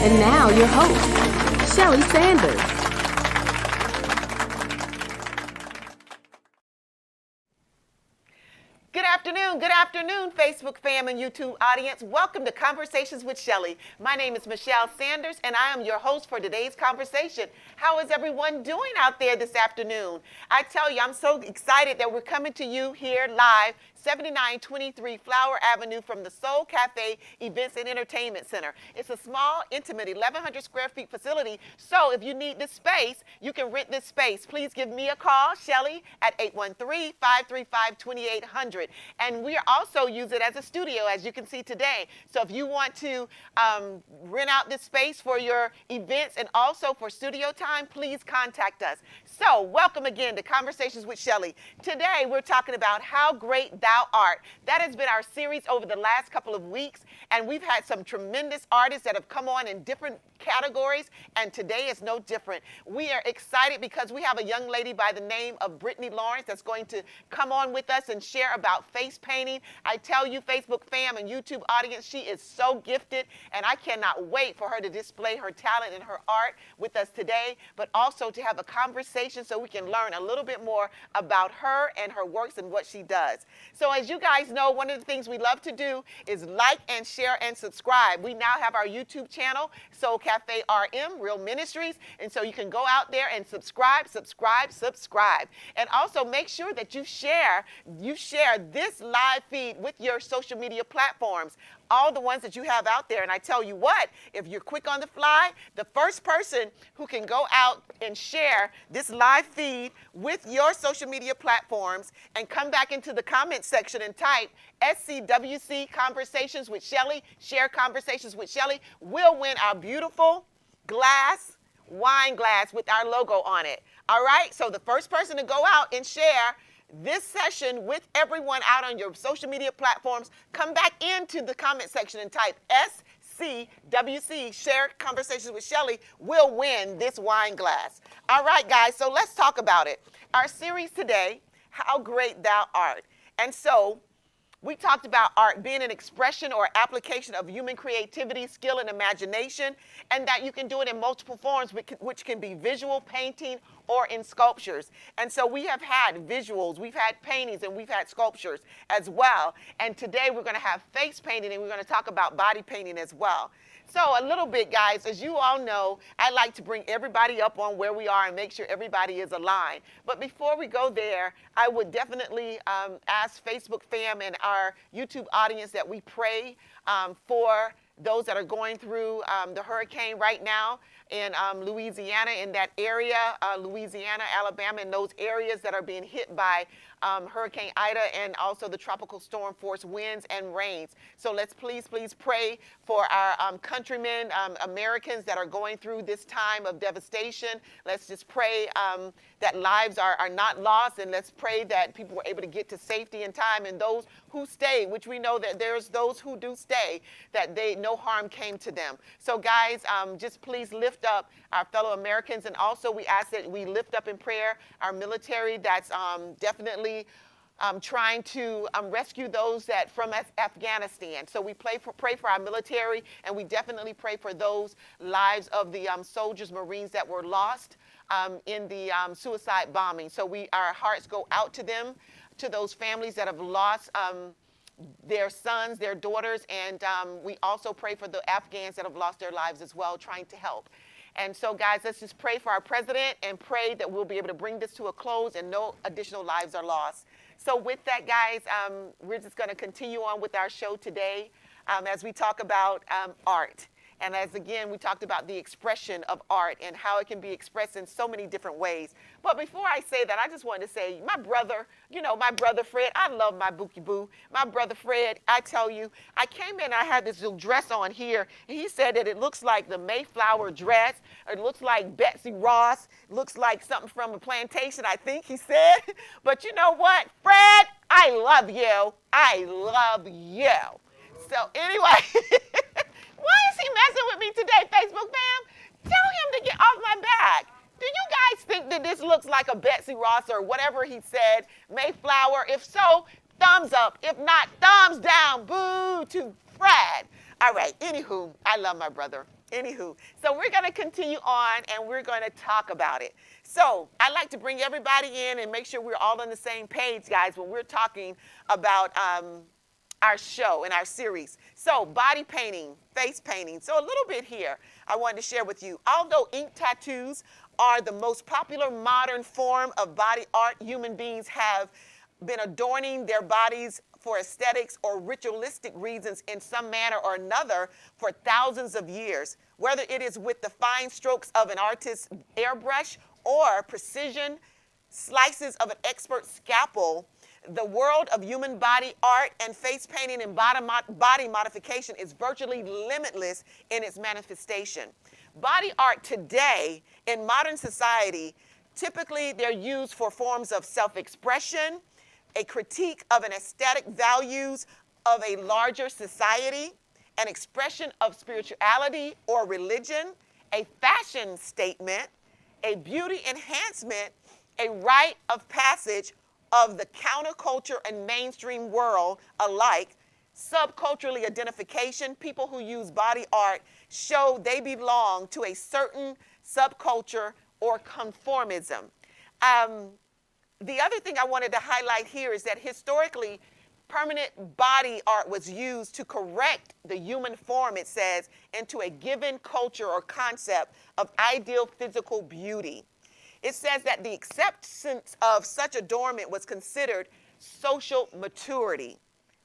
And now your host, Shelly Sanders. Good afternoon, Facebook fam and YouTube audience. Welcome to Conversations with Shelly. My name is Michelle Sanders, and I am your host for today's conversation. How is everyone doing out there this afternoon? I tell you, I'm so excited that we're coming to you here live, 7923 Flower Avenue from the Soul Cafe Events and Entertainment Center. It's a small, intimate, 1,100 square feet facility, so if you need this space, you can rent this space. Please give me a call, Shelly, at 813-535-2800. And we also use it as a studio, as you can see today. So if you want to rent out this space for your events and also for studio time, please contact us. So welcome again to Conversations with Shelly. Today we're talking about how great thou art. That has been our series over the last couple of weeks, and we've had some tremendous artists that have come on in different categories, and today is no different. We are excited because we have a young lady by the name of Brittany Lawrence that's going to come on with us and share about face painting. I tell you, Facebook fam and YouTube audience, she is so gifted, and I cannot wait for her to display her talent and her art with us today, but also to have a conversation so we can learn a little bit more about her and her works and what she does. So as you guys know, one of the things we love to do is like and share and subscribe. We now have our YouTube channel, Soul Cafe RM, Real Ministries, and so you can go out there and subscribe. And also make sure that you share this live feed with your social media platforms, all the ones that you have out there. And I tell you what, if you're quick on the fly, the first person who can go out and share this live feed with your social media platforms and come back into the comment section and type SCWC Conversations with Shelly, share Conversations with Shelly, will win our beautiful wine glass with our logo on it. All right, so the first person to go out and share this session with everyone out on your social media platforms, come back into the comment section and type SCWC, share Conversations with Shelly, will win this wine glass. All right, guys, so let's talk about it. Our series today, How Great Thou Art. And so we talked about art being an expression or application of human creativity, skill, and imagination, and that you can do it in multiple forms, which can be visual, painting, or in sculptures. And so we have had visuals, we've had paintings, and we've had sculptures as well. And today we're going to have face painting, and we're going to talk about body painting as well. So a little bit, guys, as you all know, I like to bring everybody up on where we are and make sure everybody is aligned. But before we go there, I would definitely ask Facebook fam and our YouTube audience that we pray for those that are going through the hurricane right now in Louisiana, in that area, Louisiana, Alabama, and those areas that are being hit by Hurricane Ida and also the tropical storm force winds and rains. So let's please pray for our countrymen, Americans that are going through this time of devastation. Let's just pray that lives are not lost, and let's pray that people were able to get to safety in time, and those who stay, which we know that there's those who do stay, that no harm came to them. So guys, just please lift up our fellow Americans, and also we ask that we lift up in prayer our military that's definitely trying to rescue those that from Afghanistan. So we pray for our military, and we definitely pray for those lives of the soldiers, Marines that were lost in the suicide bombing. So our hearts go out to them, to those families that have lost their sons, their daughters, and we also pray for the Afghans that have lost their lives as well, trying to help. And so, guys, let's just pray for our president and pray that we'll be able to bring this to a close and no additional lives are lost. So with that, guys, we're just going to continue on with our show today as we talk about art. And as again, we talked about the expression of art and how it can be expressed in so many different ways. But before I say that, I just wanted to say, my brother Fred, I love my Bookie Boo. My brother Fred, I tell you, I came in, I had this little dress on here, and he said that it looks like the Mayflower dress, or it looks like Betsy Ross, looks like something from a plantation, I think he said. But you know what, Fred, I love you. I love you. So anyway, why is he messing with me today, Facebook fam? Tell him to get off my back. Do you guys think that this looks like a Betsy Ross or whatever he said, Mayflower? If so, thumbs up. If not, thumbs down. Boo to Fred. All right, anywho, I love my brother. Anywho, so we're going to continue on and we're going to talk about it. So I like to bring everybody in and make sure we're all on the same page, guys, when we're talking about our show and our series. So body painting, face painting. So a little bit here I wanted to share with you. Although ink tattoos are the most popular modern form of body art, human beings have been adorning their bodies for aesthetics or ritualistic reasons in some manner or another for thousands of years, whether it is with the fine strokes of an artist's airbrush or precision slices of an expert scalpel. The world of human body art and face painting and body modification is virtually limitless in its manifestation. Body art today in modern society, typically they're used for forms of self-expression, a critique of an aesthetic values of a larger society, an expression of spirituality or religion, a fashion statement, a beauty enhancement, a rite of passage of the counterculture and mainstream world alike. Subculturally identification, people who use body art show they belong to a certain subculture or conformism. The other thing I wanted to highlight here is that historically, permanent body art was used to correct the human form, it says, into a given culture or concept of ideal physical beauty. It says that the acceptance of such adornment was considered social maturity.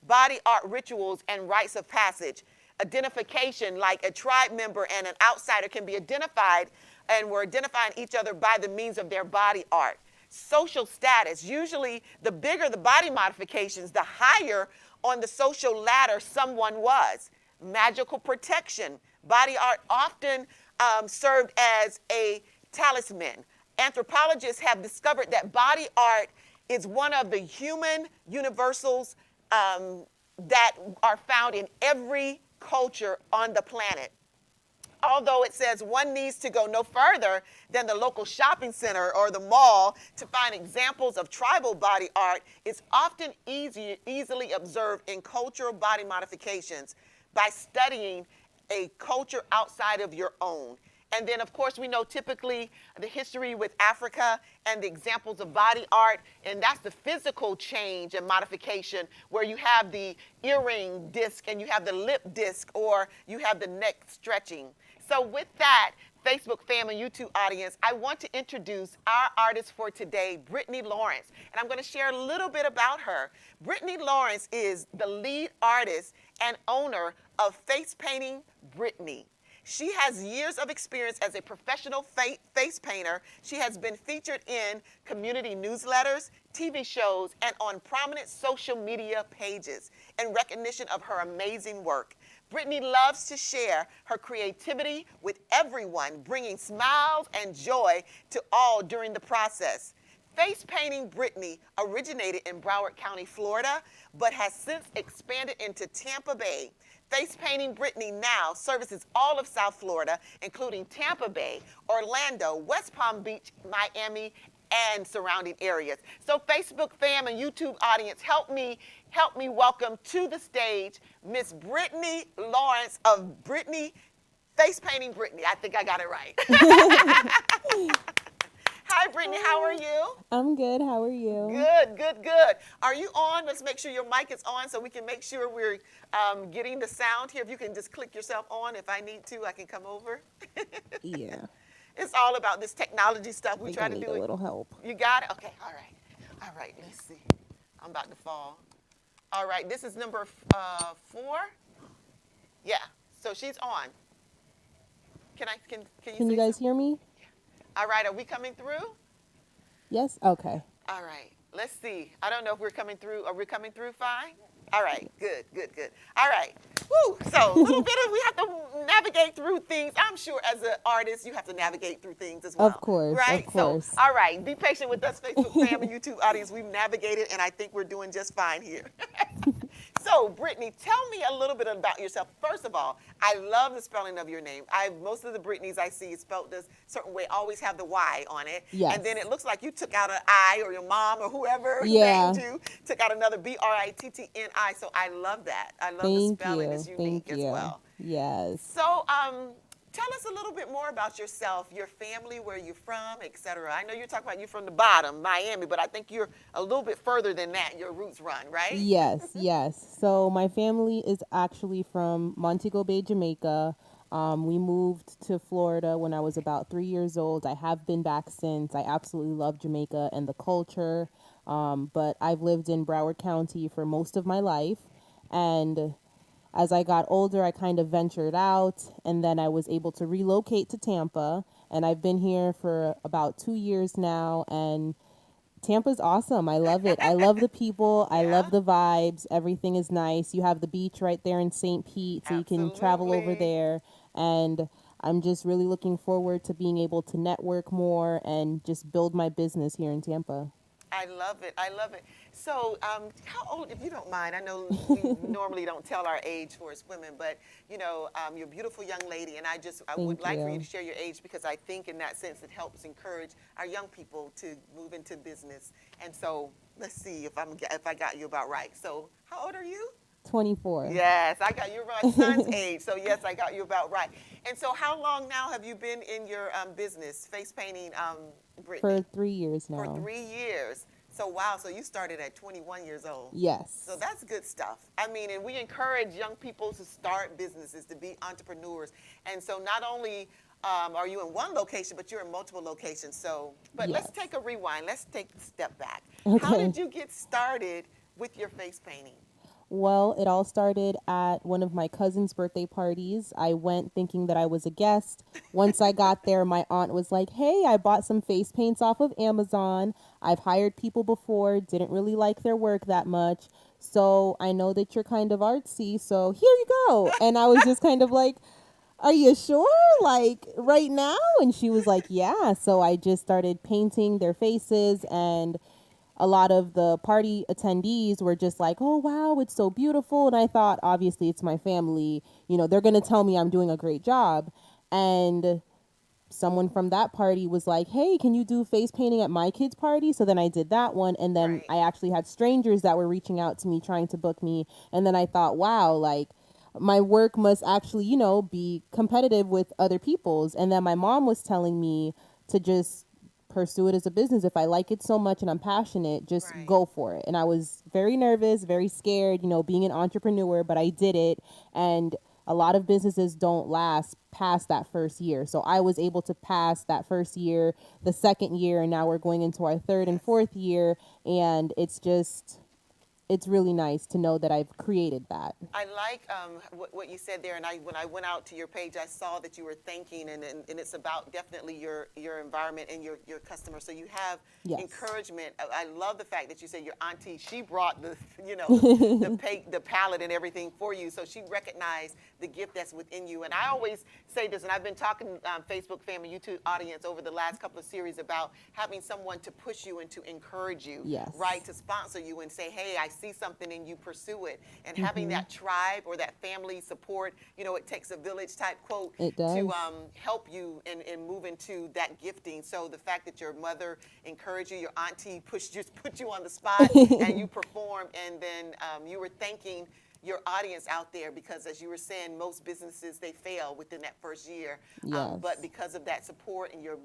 Body art rituals and rites of passage, identification, like a tribe member and an outsider can be identified and were identifying each other by the means of their body art. Social status, usually the bigger the body modifications, the higher on the social ladder someone was. Magical protection. Body art often served as a talisman. Anthropologists have discovered that body art is one of the human universals that are found in every culture on the planet. Although it says one needs to go no further than the local shopping center or the mall to find examples of tribal body art, it's often easily observed in cultural body modifications by studying a culture outside of your own. And then, of course, we know typically the history with Africa and the examples of body art, and that's the physical change and modification where you have the earring disc and you have the lip disc or you have the neck stretching. So with that, Facebook fam and YouTube audience, I want to introduce our artist for today, Brittany Lawrence. And I'm going to share a little bit about her. Brittany Lawrence is the lead artist and owner of Face Painting Brittany. She has years of experience as a professional face painter. She has been featured in community newsletters, TV shows, and on prominent social media pages in recognition of her amazing work. Brittany loves to share her creativity with everyone, bringing smiles and joy to all during the process. Face Painting Brittany originated in Broward County, Florida, but has since expanded into Tampa Bay. Face Painting Brittany now services all of South Florida, including Tampa Bay, Orlando, West Palm Beach, Miami, and surrounding areas. So Facebook fam and YouTube audience, help me welcome to the stage Miss Brittany Lawrence of Brittany, Face Painting Brittany. I think I got it right. Hi, Brittany. How are you? I'm good. How are you? Good, good, good. Are you on? Let's make sure your mic is on so we can make sure we're getting the sound here. If you can just click yourself on. If I need to, I can come over. Yeah. It's all about this technology stuff. We try to do a it. little help. You got it? Okay. All right. All right. Let's see. I'm about to fall. All right. This is number 4. Yeah. So she's on. Can you guys hear me? All right, are we coming through? Yes? Okay. All right, let's see. I don't know if we're coming through. Are we coming through fine? All right, good, good, good. All right, woo. So a little bit of, we have to navigate through things. I'm sure as an artist, you have to navigate through things as well. Of course, right? of course. So, all right, be patient with us, Facebook fam and YouTube audience. We've navigated, and I think we're doing just fine here. So, Brittany, tell me a little bit about yourself. First of all, I love the spelling of your name. Most of the Brittany's I see spelled this certain way always have the Y on it. And then Yes. it looks like you took out an I, or your mom or whoever Yeah. named you took out another Brittni. So I love that. I love the Thank spelling. you. It's unique Thank as you. well. Yes. So, tell us a little bit more about yourself, your family, where you're from, etc. I know you're talking about you from the bottom, Miami, but I think you're a little bit further than that. Your roots run, right? Yes, yes. So my family is actually from Montego Bay, Jamaica. We moved to Florida when I was about 3 years old. I have been back since. I absolutely love Jamaica and the culture. But I've lived in Broward County for most of my life. And as I got older, I kind of ventured out, and then I was able to relocate to Tampa. And I've been here for about 2 years now. And Tampa's awesome. I love it. I love the people. I Yeah. love the vibes. Everything is nice. You have the beach right there in St. Pete, so you can travel over Absolutely. there. And I'm just really looking forward to being able to network more and just build my business here in Tampa. I love it. I love it. So, how old, if you don't mind? I know we normally don't tell our age for us women, but you're a beautiful young lady, and I would Thank like for you to you. share your age because I think in that sense it helps encourage our young people to move into business. And so, let's see if I got you about right. So, how old are you? 24 Yes, I got you my son's age. So yes, I got you about right. And so, how long now have you been in your business, face painting, for Brittany? 3 years For now. 3 years. So wow, so you started at 21 years old. So Yes. that's good stuff. I mean, and we encourage young people to start businesses, to be entrepreneurs. And so not only are you in one location, but you're in multiple locations. So, but let's Yes. take a rewind. Let's take a step back. How Okay. did you get started with your face painting? Well, it all started at one of my cousin's birthday parties. I went thinking that I was a guest. Once I got there, my aunt was like, "Hey, I bought some face paints off of Amazon. I've hired people before, didn't really like their work that much. So I know that you're kind of artsy, so here you go." And I was just kind of like, "Are you sure? Like right now?" And she was like, "Yeah." So I just started painting their faces, and a lot of the party attendees were just like, "Oh, wow, it's so beautiful." And I thought, obviously, it's my family. They're going to tell me I'm doing a great job. And someone from that party was like, "Hey, can you do face painting at my kid's party?" So then I did that one. And then Right. I actually had strangers that were reaching out to me trying to book me. And then I thought, wow, like my work must actually, be competitive with other people's. And then my mom was telling me to just pursue it as a business. If I like it so much and I'm passionate, just Right. go for it. And I was very nervous, very scared, being an entrepreneur, but I did it. And a lot of businesses don't last past that first year. So I was able to pass that first year, the second year, and now we're going into our third and Yes. fourth year. And it's really nice to know that I've created that. I like what you said there, and when I went out to your page, I saw that you were thanking, and it's about definitely your environment and your customers. So you have Yes. encouragement. I love the fact that you said your auntie, she brought the the palette and everything for you, so she recognized the gift that's within you. And I always say this, and I've been talking Facebook family, YouTube audience over the last couple of series about having someone to push you and to encourage you, Yes. right, to sponsor you and say, hey, I see something and you pursue it. And having that tribe or that family support, it takes a village type quote It does. to help you and move into that gifting. So the fact that your mother encouraged you, your auntie put you on the spot and you performed, and then you were thanking your audience out there, because as you were saying, most businesses, they fail within that first year. Yes. But because of that support and your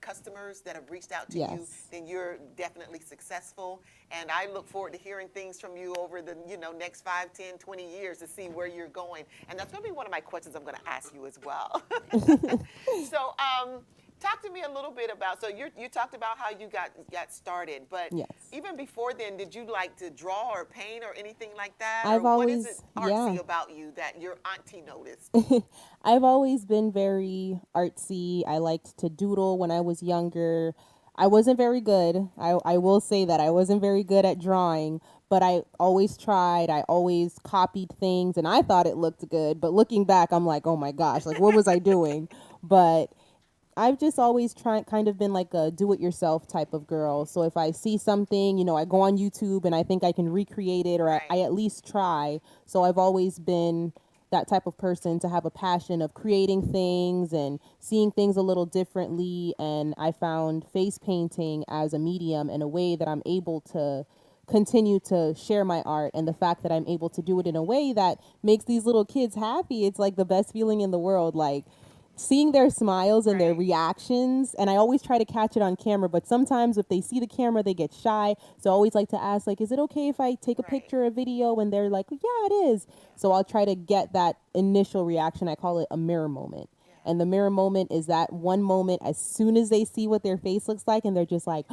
customers that have reached out to you, Yes. then you're definitely successful. And I look forward to hearing things from you over the next 5, 10, 20 years to see where you're going. And that's going to be one of my questions I'm going to ask you as well. So talk to me a little bit about, so you talked about how you got started, but Yes. even before then, did you like to draw or paint or anything like that? I've Or what is it always, artsy yeah. about you that your auntie noticed? I've always been very artsy. I liked to doodle when I was younger. I wasn't very good. I will say that I wasn't very good at drawing, but I always tried. I always copied things and I thought it looked good. But looking back, I'm like, oh my gosh, like what was I doing? But I've just always kind of been like a do-it-yourself type of girl. So if I see something, I go on YouTube and I think I can recreate it, or I Right. at least try. So I've always been that type of person to have a passion of creating things and seeing things a little differently. And I found face painting as a medium and a way that I'm able to continue to share my art, and the fact that I'm able to do it in a way that makes these little kids happy. It's like the best feeling in the world. Like seeing their smiles and their Right. reactions, and I always try to catch it on camera, but sometimes if they see the camera they get shy, so I always like to ask, like, is it okay if I take a Right. picture or video, and they're like, yeah, it is. So I'll try to get that initial reaction. I call it a mirror moment. Yeah. And the mirror moment is that one moment as soon as they see what their face looks like and they're just like,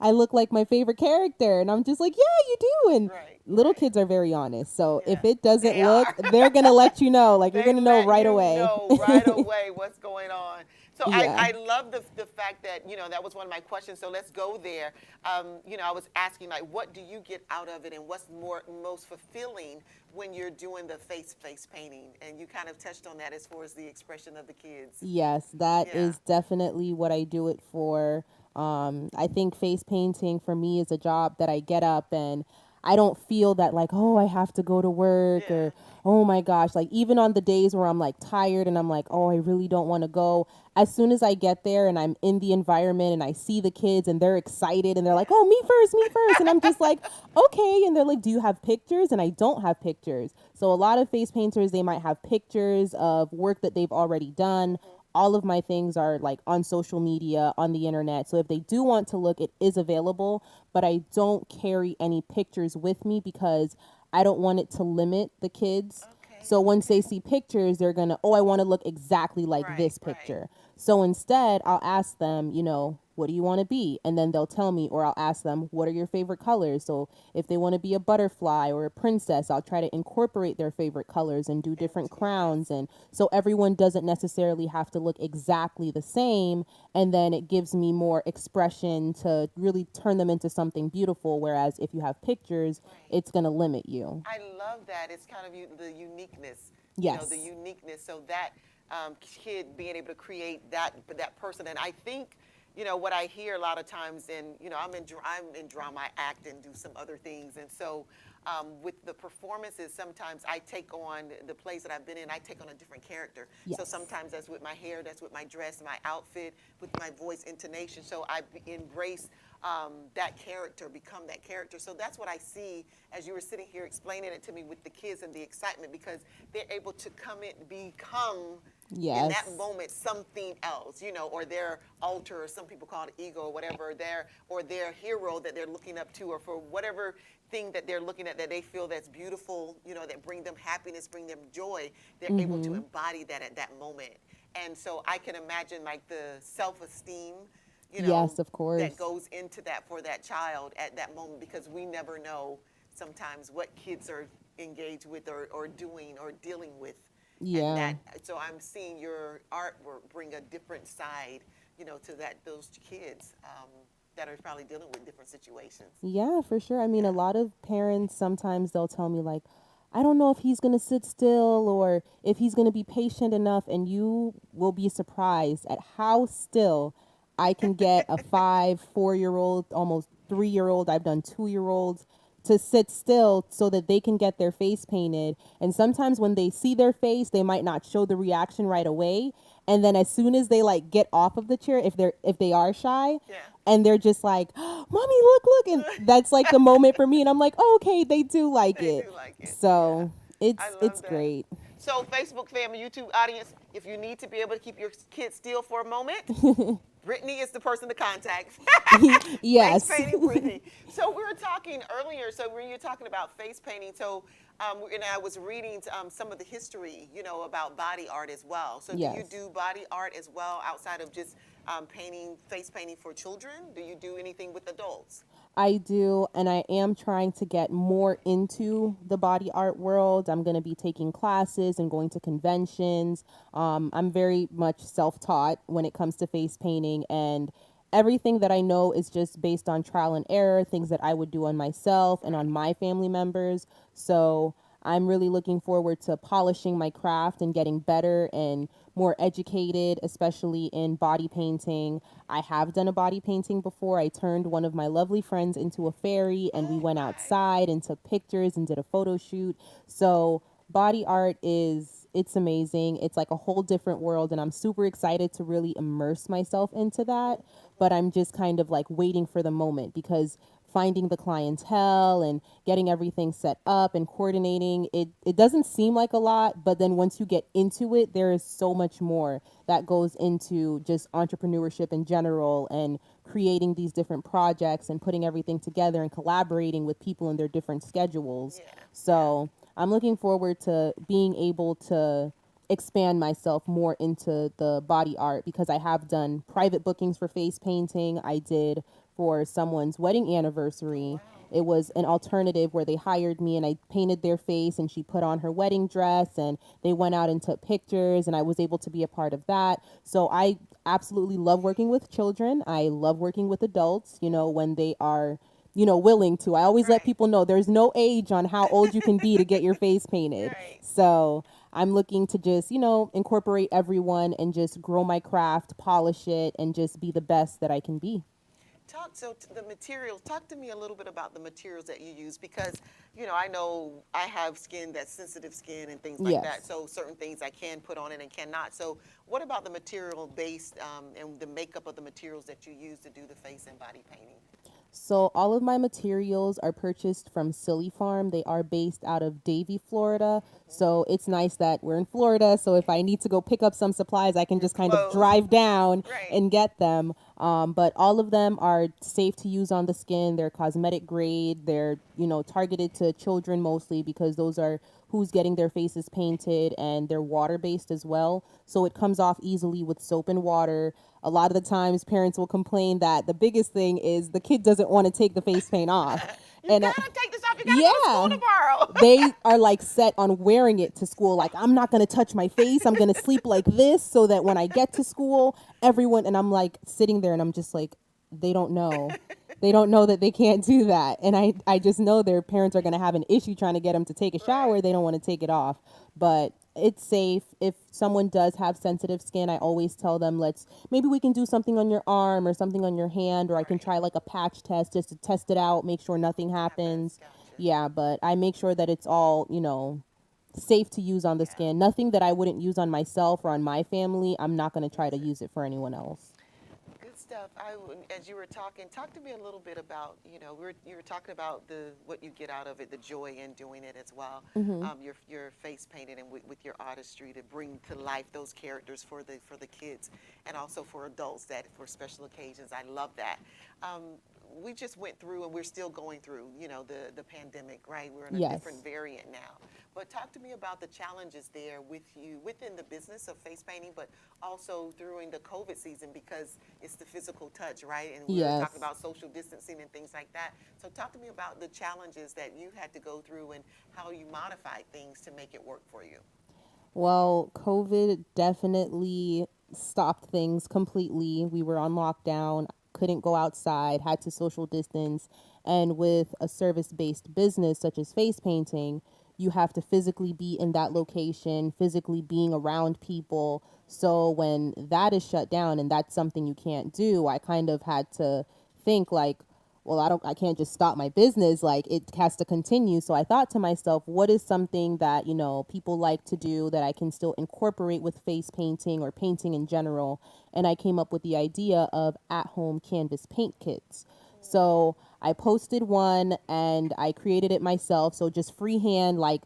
I look like my favorite character. And I'm just like, yeah, you do. And Right. little Right. kids are very honest. So Yeah. if it doesn't They look, are. they're going to let you know. Like, you're They going to know let right you away. know right away what's going on. So Yeah. I love the fact that, that was one of my questions. So let's go there. I was asking, like, what do you get out of it, and what's most fulfilling when you're doing the face painting? And you kind of touched on that as far as the expression of the kids. Yes, that Yeah. is definitely what I do it for. I think face painting for me is a job that I get up and I don't feel that like, oh, I have to go to work, Yeah. or oh my gosh, like even on the days where I'm like tired and I'm like, oh, I really don't want to go. As soon as I get there and I'm in the environment and I see the kids and they're excited and they're like, oh, me first, me first. And I'm just like, okay. And they're like, do you have pictures? And I don't have pictures. So a lot of face painters, they might have pictures of work that they've already done. All of my things are like on social media, on the internet. So if they do want to look, it is available, but I don't carry any pictures with me because I don't want it to limit the kids. Okay. So once they Okay. see pictures, they're going to, oh, I want to look exactly like Right. this Right. picture. So instead, I'll ask them, what do you want to be? And then they'll tell me, or I'll ask them, what are your favorite colors? So if they want to be a butterfly or a princess, I'll try to incorporate their favorite colors and do different crowns. Yes. And so everyone doesn't necessarily have to look exactly the same. And then it gives me more expression to really turn them into something beautiful. Whereas if you have pictures, Right. it's going to limit you. I love that. It's kind of the uniqueness, the Yes. uniqueness. So that kid being able to create that person, and I think, what I hear a lot of times, and I'm in drama, I act and do some other things, and so with the performances, sometimes I take on the plays that I've been in. I take on a different character. So Yes. sometimes that's with my hair, that's with my dress, my outfit, with my voice intonation. So I embrace that character, become that character. So that's what I see as you were sitting here explaining it to me with the kids and the excitement, because they're able to come in, become in that Yes. moment something else, or their alter, or some people call it ego, or whatever, their hero that they're looking up to, or for whatever thing that they're looking at that they feel that's beautiful, that bring them happiness, bring them joy. They're able to embody that at that moment. And so I can imagine like the self-esteem, Yes, of course. that goes into that for that child at that moment, because we never know sometimes what kids are engaged with, or doing, or dealing with. And Yeah. so I'm seeing your artwork bring a different side, to those kids that are probably dealing with different situations. Yeah, for sure. I mean, a Yeah. lot of parents sometimes they'll tell me like, I don't know if he's going to sit still or if he's going to be patient enough, and you will be surprised at how still I can get a 5, 4 year old, almost 3 year old. I've done 2 year olds to sit still so that they can get their face painted. And sometimes when they see their face, they might not show the reaction right away. And then as soon as they like get off of the chair, if they are shy, Yeah. and they're just like, oh, mommy, look, and that's like the moment for me. And I'm like, oh, okay, they do like They it. do like it. Yeah. So I it's love that. great. So, Facebook family, YouTube audience, if you need to be able to keep your kids still for a moment, Brittany is the person to contact. Face Yes. painting, Brittany. So we were talking earlier. So when you're talking about face painting, so and I was reading some of the history, about body art as well. So do you Yes. do body art as well outside of just face painting for children? Do you do anything with adults? I do, and I am trying to get more into the body art world. I'm going to be taking classes and going to conventions. I'm very much self taught when it comes to face painting, and everything that I know is just based on trial and error, things that I would do on myself and on Right. my family members. So I'm really looking forward to polishing my craft and getting better and more educated, especially in body painting. I have done a body painting before. I turned one of my lovely friends into a fairy and we Oh went my. outside and took pictures and did a photo shoot. So, body art is it's amazing. It's like a whole different world and I'm super excited to really immerse myself into that, but I'm just kind of like waiting for the moment because finding the clientele and getting everything set up and coordinating it doesn't seem like a lot, but then once you get into it there is so much more that goes into just entrepreneurship in general and creating these different projects and putting everything together and collaborating with people in their different schedules. Yeah. Yeah. So I'm looking forward to being able to expand myself more into the body art because I have done private bookings for face painting. I did for someone's wedding anniversary. Wow. It was an alternative where they hired me and I painted their face and she put on her wedding dress and they went out and took pictures and I was able to be a part of that. So I absolutely love working with children. I love working with adults, when they are willing to. I always let Right. people know there's no age on how old you can be to get your face painted. Right. So I'm looking to just, incorporate everyone and just grow my craft, polish it, and just be the best that I can be. The materials. Talk to me a little bit about the materials that you use because, I know I have skin that's sensitive skin and things like that. Yes. So certain things I can put on it and cannot. So what about the material based and the makeup of the materials that you use to do the face and body painting? So all of my materials are purchased from Silly Farm. They are based out of Davie, Florida. So it's nice that we're in Florida. So if I need to go pick up some supplies, I can You're just kind of close. drive down Right. and get them. But all of them are safe to use on the skin. They're cosmetic grade. They're, targeted to children mostly because those are who's getting their faces painted and they're water based as well. So it comes off easily with soap and water. A lot of the times parents will complain that the biggest thing is the kid doesn't want to take the face paint off. You And gotta take this off. You gotta go to school yeah, tomorrow. they are like set on wearing it to school. Like, I'm not going to touch my face. I'm going to sleep like this so that when I get to school, everyone, and I'm like sitting there and I'm just like, they don't know. They don't know that they can't do that. And I just know their parents are going to have an issue trying to get them to take a Right. shower. They don't want to take it off. But it's safe. If someone does have sensitive skin, I always tell them, maybe we can do something on your arm or something on your hand, or I can Right. try like a patch test just to test it out, make sure nothing Happens. happens. Gotcha. Yeah, but I make sure that it's all, safe to use on the Yeah. skin. Nothing that I wouldn't use on myself or on my family, I'm not going to try to Use it. use it for anyone else. Good stuff. As you were talking, talk to me a little bit about, you were talking about what you get out of it, the joy in doing it as well. Hmm. Your face painted and with your artistry to bring to life those characters for the kids and also for adults that for special occasions. I love that. We just went through and we're still going through, the pandemic, right? We're in a Yes. different variant now. But talk to me about the challenges there with you within the business of face painting, but also during the COVID season because it's the physical touch, right? And we were talking Yes. about social distancing and things like that. So talk to me about the challenges that you had to go through and how you modified things to make it work for you. Well, COVID definitely stopped things completely. We were on lockdown, couldn't go outside, had to social distance. And with a service based business such as face painting, you have to physically be in that location, physically being around people. So when that is shut down and that's something you can't do, I kind of had to think like, well, I can't just stop my business. Like, it has to continue. So I thought to myself, what is something that, people like to do that I can still incorporate with face painting or painting in general? And I came up with the idea of at-home canvas paint kits. So I posted one and I created it myself. So just freehand, like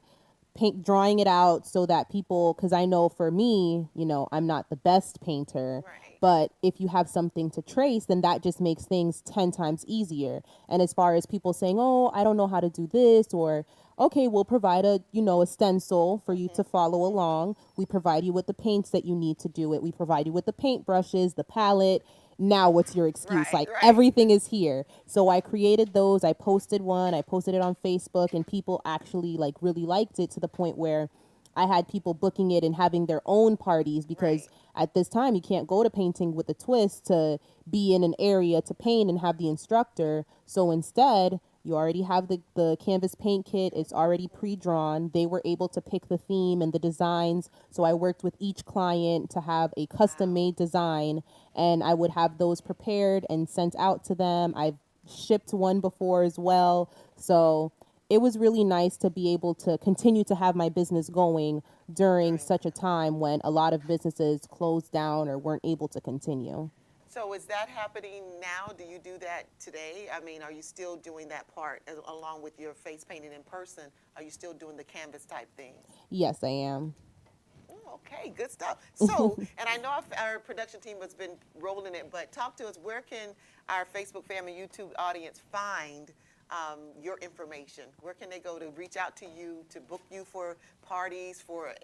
paint, drawing it out so that people, because I know for me, I'm not the best painter, Right. but if you have something to trace, then that just makes things 10 times easier. And as far as people saying, oh, I don't know how to do this, or okay, we'll provide a stencil for you to follow along. We provide you with the paints that you need to do it. We provide you with the paintbrushes, the palette. Now what's your excuse? Right, Like, right. everything is here. So I created those. I posted one. I posted it on Facebook and people actually like really liked it to the point where I had people booking it and having their own parties because Right. at this time you can't go to painting with a twist to be in an area to paint and have the instructor. So instead, You already have the canvas paint kit. It's already pre-drawn. They were able to pick the theme and the designs. So I worked with each client to have a custom made design, and I would have those prepared and sent out to them. I've shipped one before as well. So it was really nice to be able to continue to have my business going during such a time when a lot of businesses closed down or weren't able to continue. So is that happening now? Do you do that today? I mean, are you still doing that part along with your face painting in person? Are you still doing the canvas type things? Yes, I am. Okay, good stuff. So, and I know our production team has been rolling it, but talk to us. Where can our Facebook family, YouTube audience find your information? Where can they go to reach out to you, to book you for parties, for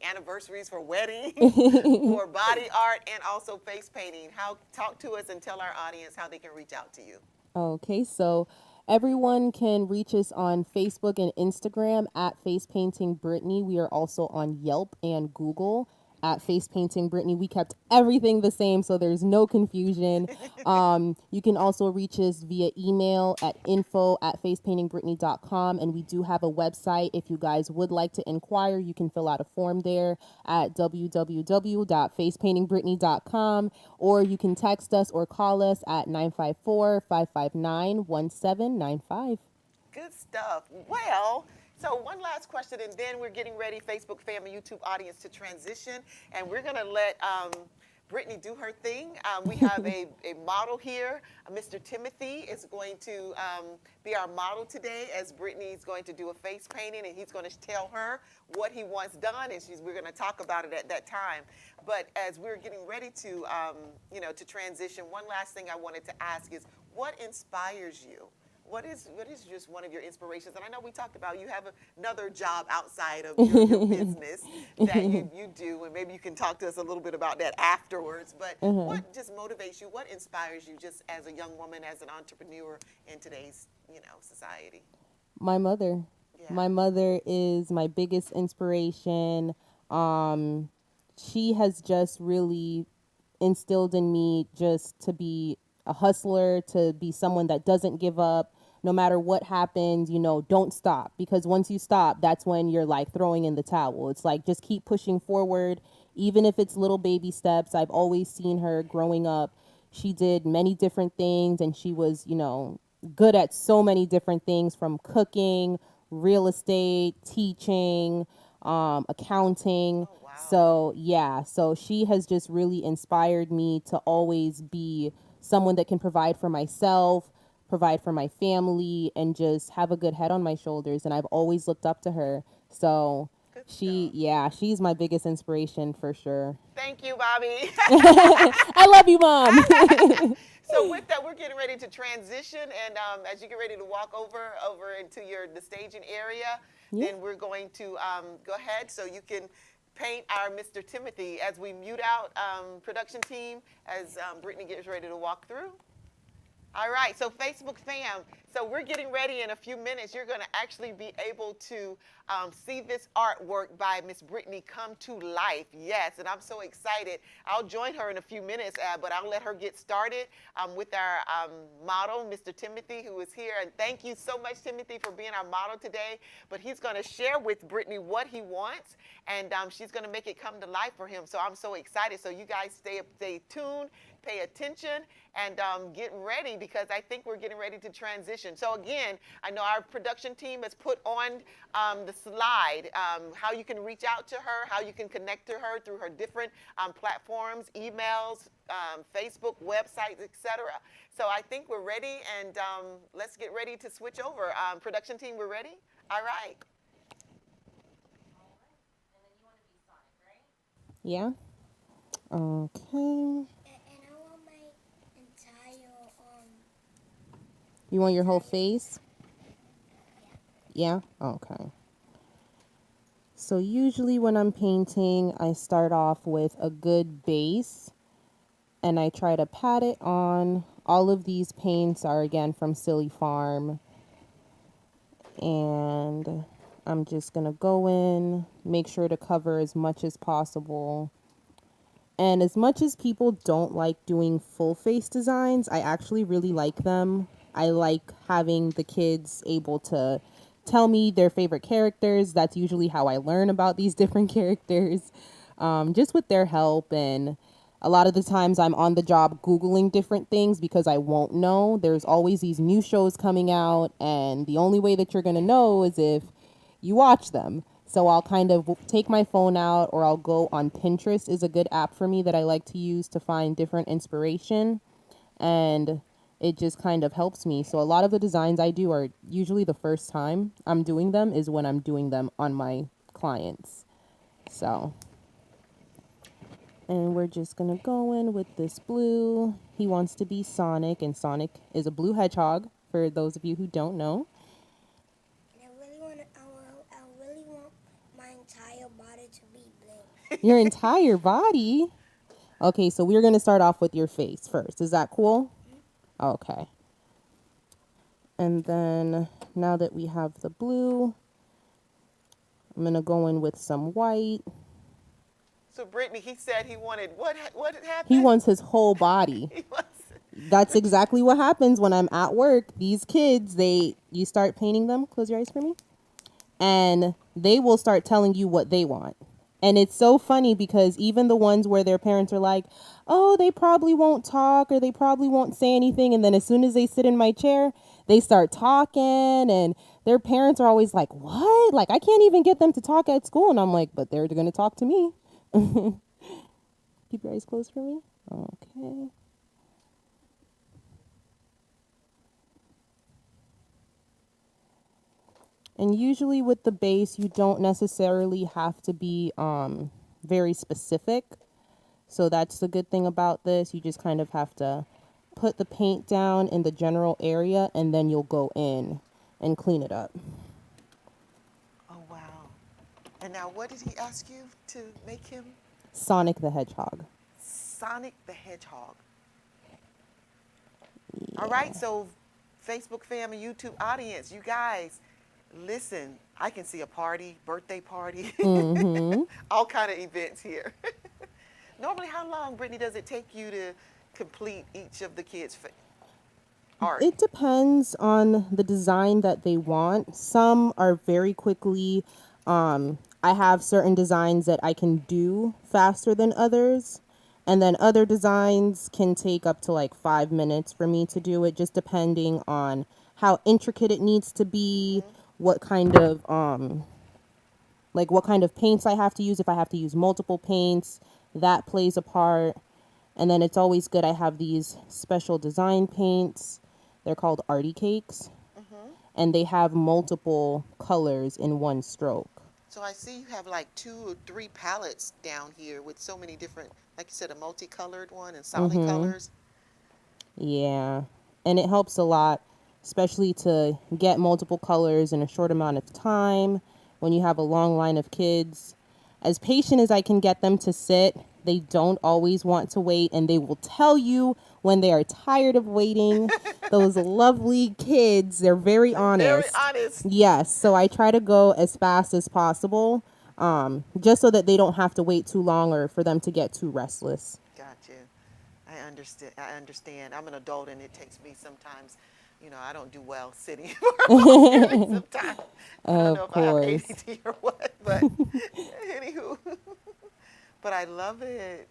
anniversaries, for weddings, for body art, and also face painting? Talk to us and tell our audience how they can reach out to you. Okay, so everyone can reach us on Facebook and Instagram at Face Painting Brittany. We are also on Yelp and Google at Face Painting Brittany. We kept everything the same, so there's no confusion. You can also reach us via email at info@facepaintingbrittany.com, and we do have a website. If you guys would like to inquire, you can fill out a form there at www.facepaintingbrittany.com, or you can text us or call us at 954-559-1795. Good stuff. Well, so one last question, and then we're getting ready, Facebook family, YouTube audience, to transition, and we're going to let Brittany do her thing. We have a model here. Mr. Timothy is going to be our model today, as Brittany's going to do a face painting, and he's going to tell her what he wants done, and we're going to talk about it at that time. But as we're getting ready to, to transition, one last thing I wanted to ask is, what inspires you? What is just one of your inspirations? And I know we talked about you have another job outside of your business that you do, and maybe you can talk to us a little bit about that afterwards. But what just motivates you? What inspires you just as a young woman, as an entrepreneur in today's, society? My mother. Yeah. My mother is my biggest inspiration. She has just really instilled in me just to be a hustler, to be someone that doesn't give up. No matter what happens, don't stop, because once you stop, that's when you're like throwing in the towel. It's like, just keep pushing forward, even if it's little baby steps. I've always seen her growing up. She did many different things, and she was, good at so many different things, from cooking, real estate, teaching, accounting. Oh, wow. So yeah, so she has just really inspired me to always be someone that can provide for myself, provide for my family, and just have a good head on my shoulders. And I've always looked up to her. So she's my biggest inspiration for sure. Thank you, Bobby. I love you, Mom. So with that, we're getting ready to transition, and as you get ready to walk over into the staging area, then we're going to go ahead so you can paint our Mr. Timothy as we mute out production team as Brittany gets ready to walk through. All right, so Facebook fam, so we're getting ready in a few minutes. You're going to actually be able to see this artwork by Miss Brittany come to life. Yes, and I'm so excited. I'll join her in a few minutes, but I'll let her get started with our model, Mr. Timothy, who is here. And thank you so much, Timothy, for being our model today. But he's going to share with Brittany what he wants, and she's going to make it come to life for him. So I'm so excited. So you guys stay tuned, pay attention, and get ready, because I think we're getting ready to transition. So again, I know our production team has put on the slide how you can reach out to her, how you can connect to her through her different platforms, emails, Facebook, websites, etc. So I think we're ready, and let's get ready to switch over. Production team, we're ready? All right. Yeah. Okay. You want your whole face? Yeah? Okay. So usually when I'm painting, I start off with a good base, and I try to pat it on. All of these paints are, again, from Silly Farm. And I'm just going to go in, make sure to cover as much as possible. And as much as people don't like doing full face designs, I actually really like them. I like having the kids able to tell me their favorite characters. That's usually how I learn about these different characters, just with their help. And a lot of the times I'm on the job Googling different things because I won't know. There's always these new shows coming out, and the only way that you're going to know is if you watch them. So I'll kind of take my phone out, or I'll go on Pinterest is a good app for me that I like to use to find different inspiration. And it just kind of helps me. So a lot of the designs I do are usually the first time I'm doing them is when I'm doing them on my clients. So, and we're just going to go in with this blue. He wants to be Sonic, and Sonic is a blue hedgehog, for those of you who don't know. I really want my entire body to be blue. Your entire body? Okay, so we're going to start off with your face first. Is that cool? Okay. And then now that we have the blue, I'm going to go in with some white. So Brittany, he said he wanted what happened? He wants his whole body. He wants That's exactly what happens when I'm at work. These kids, you start painting them. Close your eyes for me. And they will start telling you what they want. And it's so funny because even the ones where their parents are like, oh, they probably won't talk or they probably won't say anything. And then as soon as they sit in my chair, they start talking, and their parents are always like, what? Like, I can't even get them to talk at school. And I'm like, but they're going to talk to me. Keep your eyes closed for me. Okay. And usually with the base, you don't necessarily have to be very specific. So that's the good thing about this. You just kind of have to put the paint down in the general area, and then you'll go in and clean it up. Oh wow. And now what did he ask you to make him? Sonic the Hedgehog. Sonic the Hedgehog. Yeah. All right, so Facebook fam and YouTube audience, you guys, listen, I can see a party, birthday party, all kind of events here. Normally, how long, Brittany, does it take you to complete each of the kids' art? It depends on the design that they want. Some are very quickly. I have certain designs that I can do faster than others. And then other designs can take up to like 5 minutes for me to do it, just depending on how intricate it needs to be, what kind of what kind of paints I have to use. If I have to use multiple paints, that plays a part. And then it's always good. I have these special design paints. They're called Artie Cakes. And they have multiple colors in one stroke. So I see you have like 2 or 3 palettes down here with so many different, like you said, a multicolored one and solid colors. Yeah. And it helps a lot, especially to get multiple colors in a short amount of time when you have a long line of kids. As patient as I can get them to sit, they don't always want to wait, and they will tell you when they are tired of waiting. Those lovely kids, they're very honest. Very honest. Yes, so I try to go as fast as possible, just so that they don't have to wait too long or for them to get too restless. Gotcha. I understand. I'm an adult, and it takes me sometimes, I don't do well sitting for a long period sometimes. I don't know if I have ADD or what, but anywho. But I love it.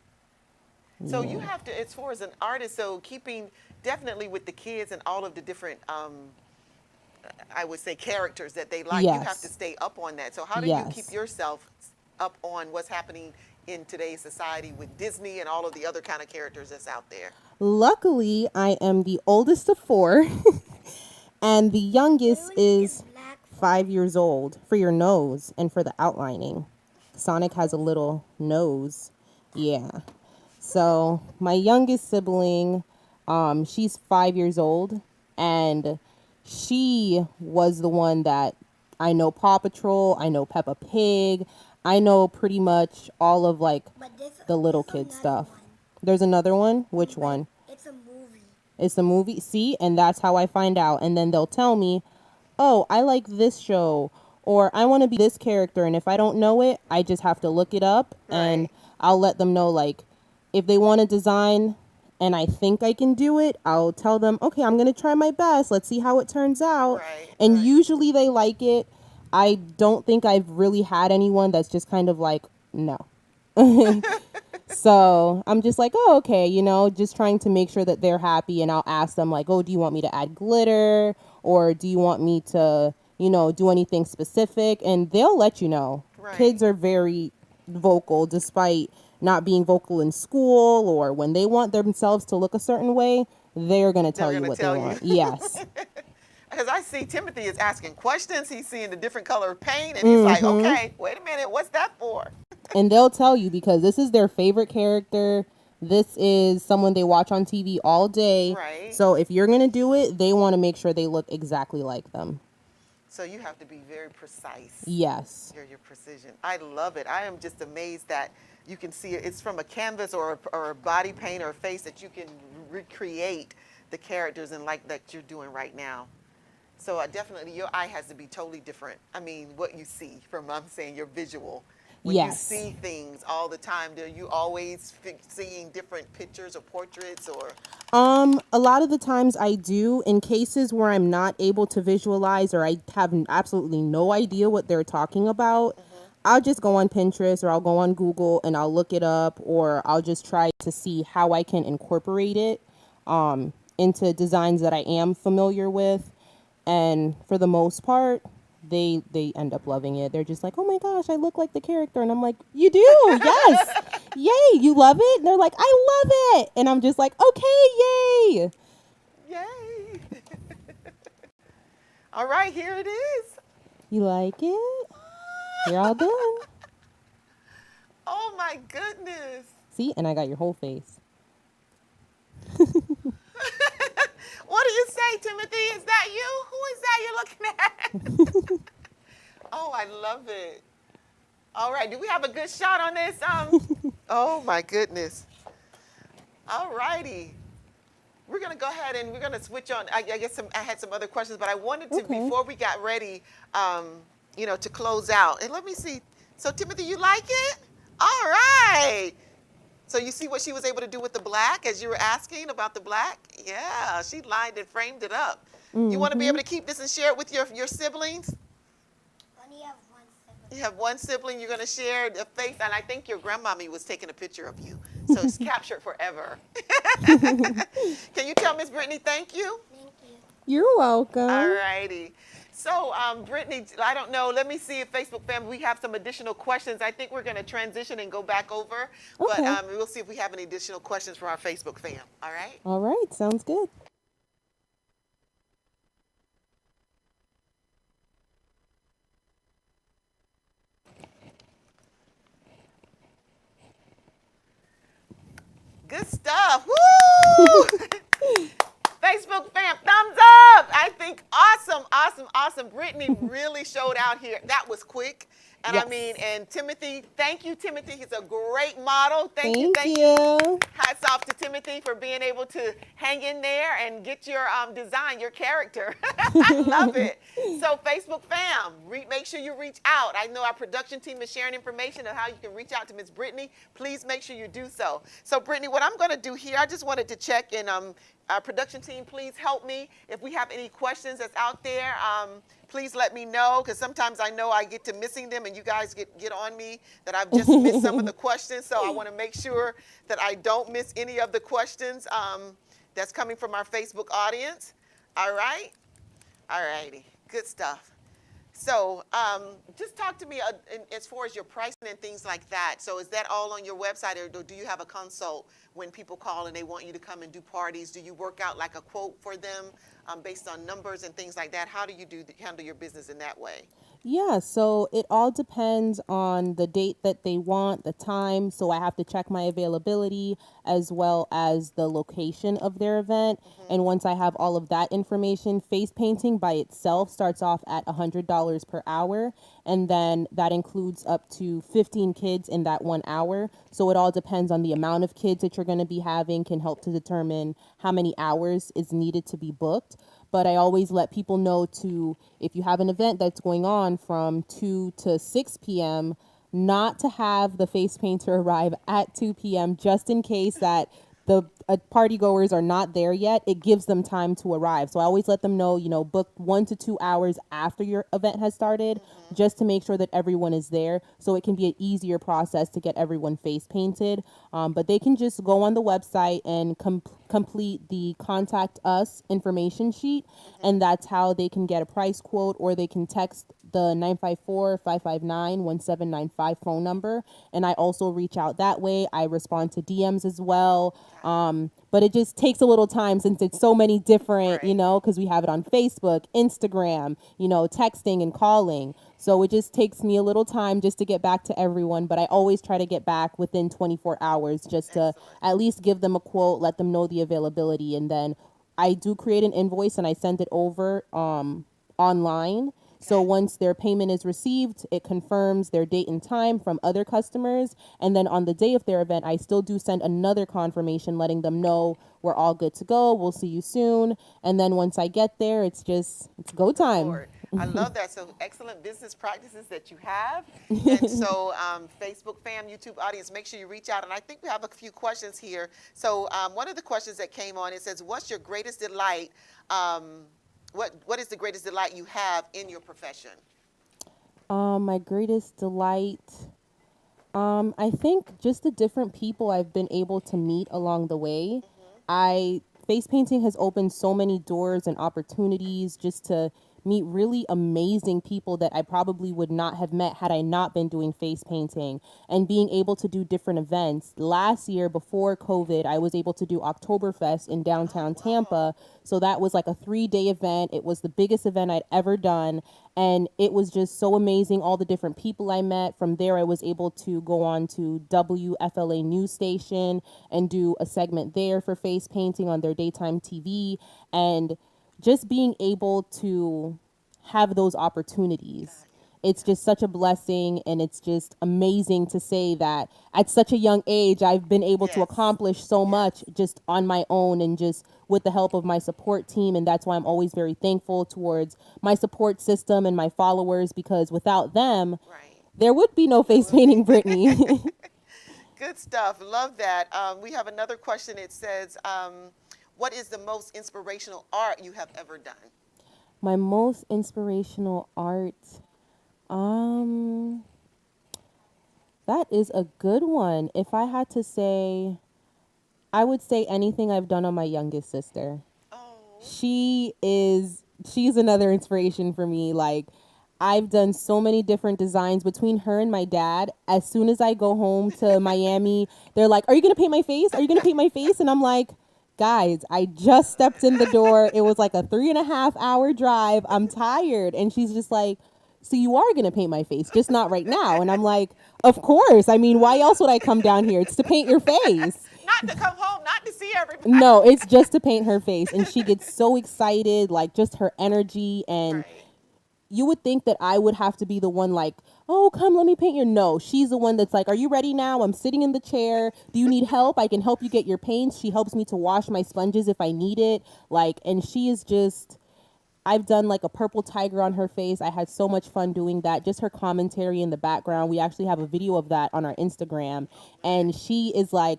So you have to, as far as an artist, so keeping definitely with the kids and all of the different, I would say, characters that they like, you have to stay up on that. So how do you keep yourself up on what's happening in today's society with Disney and all of the other kind of characters that's out there? Luckily, I am the oldest of 4, and the youngest is 5 years old, for your nose and for the outlining. Sonic has a little nose. Yeah. So my youngest sibling, she's 5 years old, and she was the one that I know Paw Patrol, I know Peppa Pig, I know pretty much all of the little kid stuff. There's another one? Which one? It's a movie. It's a movie? See? And that's how I find out. And then they'll tell me, oh, I like this show, or I want to be this character. And if I don't know it, I just have to look it up, and I'll let them know, if they want to design and I think I can do it, I'll tell them, okay, I'm going to try my best. Let's see how it turns out. Right, And right. usually they like it. I don't think I've really had anyone that's just kind of like, no. So I'm just like, oh, okay, just trying to make sure that they're happy. And I'll ask them, like, oh, do you want me to add glitter? Or do you want me to, do anything specific? And they'll let you know. Right. Kids are very vocal despite not being vocal in school, or when they want themselves to look a certain way, they're going to tell you gonna what tell they you. want. Yes. Because I see Timothy is asking questions. He's seeing the different color of paint, and he's like, okay, wait a minute, what's that for? And they'll tell you because this is their favorite character. This is someone they watch on TV all day. Right. So if you're going to do it, they want to make sure they look exactly like them. So you have to be very precise. Yes. Your precision. I love it. I am just amazed that you can see it. It's from a canvas or a body paint or a face that you can recreate the characters and like that you're doing right now. So definitely your eye has to be totally different. I mean, what you see from, I'm saying, your visual. When Yes. you see things all the time, are you always seeing different pictures or portraits or? A lot of the times I do. In cases where I'm not able to visualize or I have absolutely no idea what they're talking about, I'll just go on Pinterest or I'll go on Google and I'll look it up, or I'll just try to see how I can incorporate it into designs that I am familiar with. And for the most part, they end up loving it. They're just like, oh my gosh, I look like the character. And I'm like, you do? Yes. Yay. You love it? And they're like, I love it. And I'm just like, okay, yay. Yay. All right, here it is. You like it? You're all done. Oh my goodness. See? And I got your whole face. What do you say, Timothy? Is that you? Who is that you're looking at? Oh, I love it. All right, do we have a good shot on this? Oh my goodness. All righty. We're gonna go ahead and we're gonna switch on. I guess I had some other questions, but I wanted to, Okay. before we got ready, to close out. And let me see. So Timothy, you like it? All right. So you see what she was able to do with the black, as you were asking about the black? Yeah, she lined and framed it up. You want to be able to keep this and share it with your siblings? Only have one sibling. You have one sibling you're going to share the face, and I think your grandmommy was taking a picture of you. So it's captured forever. Can you tell Miss Brittany thank you? Thank you. You're welcome. All righty. So, Brittany, I don't know. Let me see if Facebook family, we have some additional questions. I think we're going to transition and go back over. Okay. But we'll see if we have any additional questions for our Facebook fam. All right? All right. Sounds good. Good stuff. Woo! Facebook fam, thumbs up. I think awesome. Brittany really showed out here. That was quick. And Yes. I mean, and Timothy, thank you, Timothy. He's a great model. Thank you. Hats off to Timothy for being able to hang in there and get your design, your character. I love it. So Facebook fam, make sure you reach out. I know our production team is sharing information on how you can reach out to Miss Brittany. Please make sure you do so. So Brittany, what I'm going to do here, I just wanted to check in. Our production team, please help me. If we have any questions that's out there, please let me know, because sometimes I know I get to missing them and you guys get on me that I've just missed some of the questions. So I want to make sure that I don't miss any of the questions that's coming from our Facebook audience. All right? All righty. Good stuff. So just talk to me as far as your pricing and things like that. So is that all on your website, or do you have a consult when people call and they want you to come and do parties? Do you work out like a quote for them based on numbers and things like that? How do you handle your business in that way? Yeah, so it all depends on the date that they want, the time. So I have to check my availability as well as the location of their event. And once I have all of that information, face painting by itself starts off at $100 per hour. And then that includes up to 15 kids in that 1 hour. So it all depends on the amount of kids that you're going to be having, can help to determine how many hours is needed to be booked. But I always let people know to, if you have an event that's going on from 2 to 6 p.m., not to have the face painter arrive at 2 p.m. just in case that the party goers are not there yet, it gives them time to arrive. So I always let them know, book 1 to 2 hours after your event has started, just to make sure that everyone is there. So it can be an easier process to get everyone face painted. But they can just go on the website and complete the contact us information sheet. And that's how they can get a price quote, or they can text the 954-559-1795 phone number. And I also reach out that way. I respond to DMs as well. But it just takes a little time since it's so many different, Right. because we have it on Facebook, Instagram, texting and calling. So it just takes me a little time just to get back to everyone. But I always try to get back within 24 hours just to at least give them a quote, let them know the availability. And then I do create an invoice and I send it over online. So once their payment is received, it confirms their date and time from other customers. And then on the day of their event, I still do send another confirmation letting them know we're all good to go. We'll see you soon. And then once I get there, it's go time. Lord. I love that. So excellent business practices that you have. And so Facebook fam, YouTube audience, make sure you reach out. And I think we have a few questions here. So one of the questions that came on, it says, what's your greatest delight? What is the greatest delight you have in your profession? My greatest delight, I think just the different people I've been able to meet along the way. Face painting has opened so many doors and opportunities just to meet really amazing people that I probably would not have met had I not been doing face painting, and being able to do different events. Last year before COVID, I was able to do Oktoberfest in downtown Tampa. So that was like a 3-day event. It was the biggest event I'd ever done. And it was just so amazing. All the different people I met. From there, I was able to go on to WFLA news station and do a segment there for face painting on their daytime TV. And just being able to have those opportunities. It's just such a blessing, and it's just amazing to say that at such a young age, I've been able to accomplish so much just on my own and just with the help of my support team. And that's why I'm always very thankful towards my support system and my followers, because without them, there would be no face painting Brittany. Good stuff. Love that. We have another question. It says, what is the most inspirational art you have ever done? My most inspirational art, that is a good one. If I had to say, I would say anything I've done on my youngest sister. Oh. She's another inspiration for me. Like, I've done so many different designs between her and my dad. As soon as I go home to Miami, they're like, are you going to paint my face? Are you going to paint my face? And I'm like, guys, I just stepped in the door. It was like a 3.5-hour drive. I'm tired. And she's just like, so you are going to paint my face, just not right now. And I'm like, of course. I mean, why else would I come down here? It's to paint your face. Not to come home, not to see everybody. No, it's just to paint her face. And she gets so excited, like just her energy. And you would think that I would have to be the one like, oh, come, let me paint your. No, she's the one that's like, are you ready now? I'm sitting in the chair. Do you need help? I can help you get your paints. She helps me to wash my sponges if I need it. Like, and she is just, I've done like a purple tiger on her face. I had so much fun doing that. Just her commentary in the background. We actually have a video of that on our Instagram. And she's like,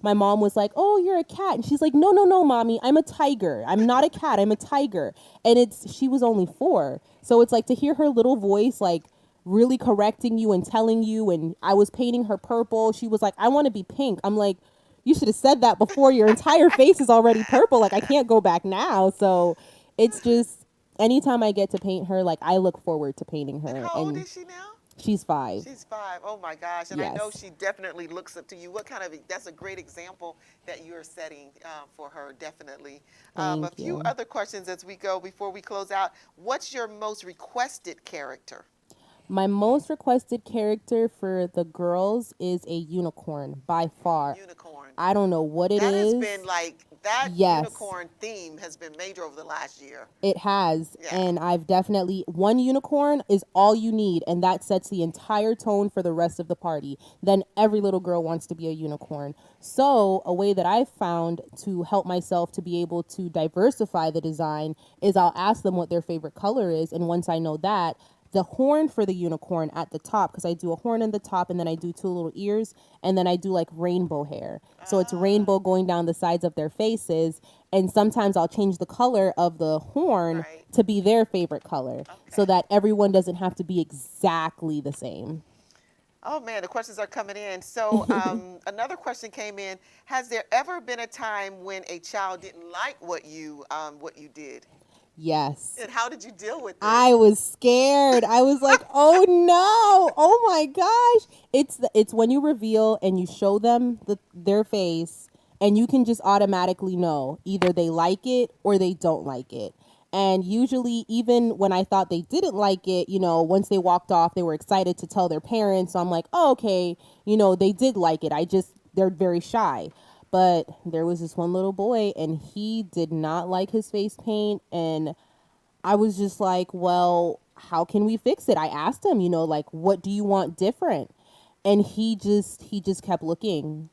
my mom was like, oh, you're a cat. And she's like, no, mommy, I'm a tiger. I'm not a cat. I'm a tiger. And she was only 4. So it's like to hear her little voice, like really correcting you and telling you. And I was painting her purple. She was like, I want to be pink. I'm like, you should have said that before. Your entire face is already purple. Like, I can't go back now. So it's just anytime I get to paint her, like I look forward to painting her. And how old is she now? She's 5. She's 5. Oh my gosh. And I know she definitely looks up to you. That's a great example that you're setting for her, definitely. A few other questions as we go before we close out. What's your most requested character? My most requested character for the girls is a unicorn, by far. Unicorn. I don't know what it is. That has been like, that unicorn theme has been major over the last year. It has. Yeah. And I've definitely, one unicorn is all you need. And that sets the entire tone for the rest of the party. Then every little girl wants to be a unicorn. So a way that I've found to help myself to be able to diversify the design is I'll ask them what their favorite color is. And once I know that, the horn for the unicorn at the top, because I do a horn in the top and then I do two little ears and then I do like rainbow hair. So it's rainbow going down the sides of their faces. And sometimes I'll change the color of the horn Right. to be their favorite color so Okay. that everyone doesn't have to be exactly the same. Oh man, the questions are coming in. So another question came in. Has there ever been a time when a child didn't like what you did? Yes. And how did you deal with this? I was scared. I was like, "Oh no. Oh my gosh." It's when you reveal and you show them their face and you can just automatically know either they like it or they don't like it. And usually even when I thought they didn't like it, once they walked off, they were excited to tell their parents. So I'm like, "Oh, okay, they did like it. They're very shy." But there was this one little boy and he did not like his face paint, and I was just like, well, how can we fix it? I asked him, like, what do you want different? And he just kept looking.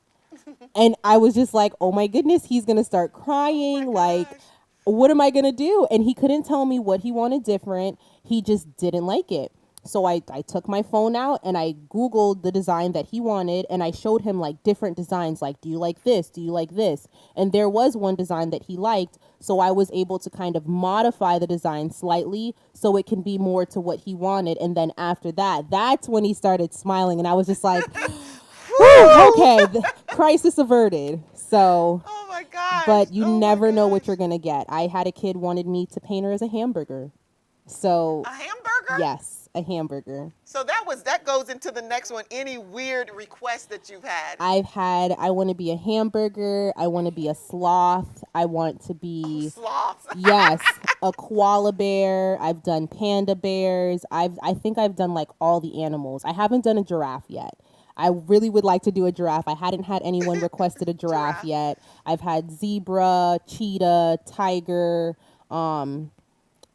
And I was just like, oh my goodness, he's going to start crying. Like, gosh. what am I going to do? And he couldn't tell me what he wanted different. He just didn't like it. So I took my phone out and I Googled the design that he wanted and I showed him like different designs. Like, do you like this? Do you like this? And there was one design that he liked. So I was able to kind of modify the design slightly so it can be more to what he wanted. And then after that, that's when he started smiling. And I was just like, whew, okay, the crisis averted. So, Oh my gosh. but you Oh my never know what gosh. you're going to get. I had a kid wanted me to paint her as a hamburger. So, A hamburger? yes, a hamburger. So that goes into the next one. Any weird requests that you've had? I want to be a hamburger. I want to be a sloth. I want to be, Sloths. yes, a koala bear. I've done panda bears. I think I've done like all the animals. I haven't done a giraffe yet. I really would like to do a giraffe. I hadn't had anyone requested a giraffe Giraffe. yet. I've had zebra, cheetah, tiger.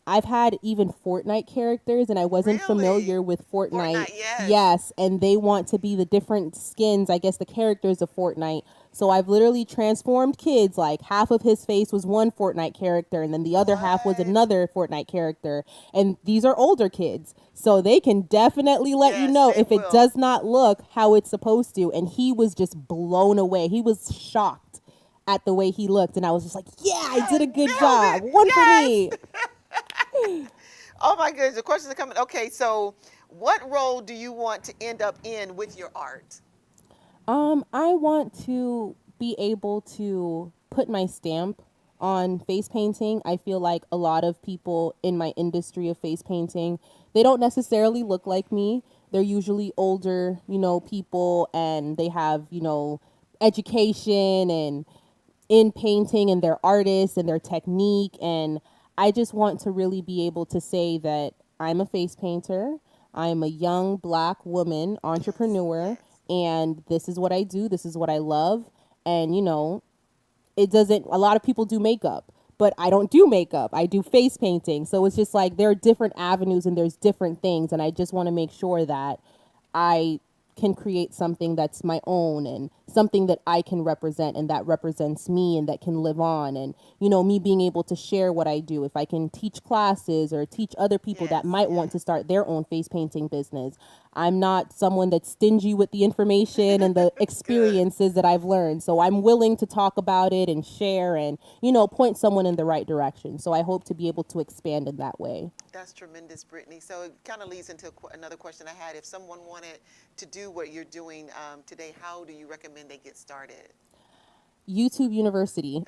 I've had even Fortnite characters, and I wasn't Really? familiar with Fortnite. Fortnite, yes. Yes, and they want to be the different skins, I guess, the characters of Fortnite. So I've literally transformed kids. Like half of his face was one Fortnite character, and then the other half was What? another Fortnite character. And these are older kids, so they can definitely let you Yes, know they if it will. does not look how it's supposed to. And he was just blown away. He was shocked at the way he looked, and I was just like, "Yeah, I did a good Nailed job. it. One Yes. for me." Oh my goodness, the questions are coming. Okay, so what role do you want to end up in with your art? I want to be able to put my stamp on face painting. I feel like a lot of people in my industry of face painting, they don't necessarily look like me. They're usually older, people, and they have, education and in painting and their artists and their technique. And I just want to really be able to say that I'm a face painter. I'm a young black woman entrepreneur, and this is what I do. This is what I love. And, it doesn't, a lot of people do makeup, but I don't do makeup. I do face painting. So it's just like there are different avenues and there's different things. And I just want to make sure that I can create something that's my own and something that I can represent and that represents me and that can live on. And, me being able to share what I do. If I can teach classes or teach other people that Yes, might want to start their own face painting business. I'm not someone that's stingy with the information and the experiences that I've learned. So I'm willing to talk about it and share and, point someone in the right direction. So I hope to be able to expand in that way. That's tremendous, Brittany. So it kind of leads into another question I had. If someone wanted to do what you're doing today, how do you recommend they get started? YouTube University.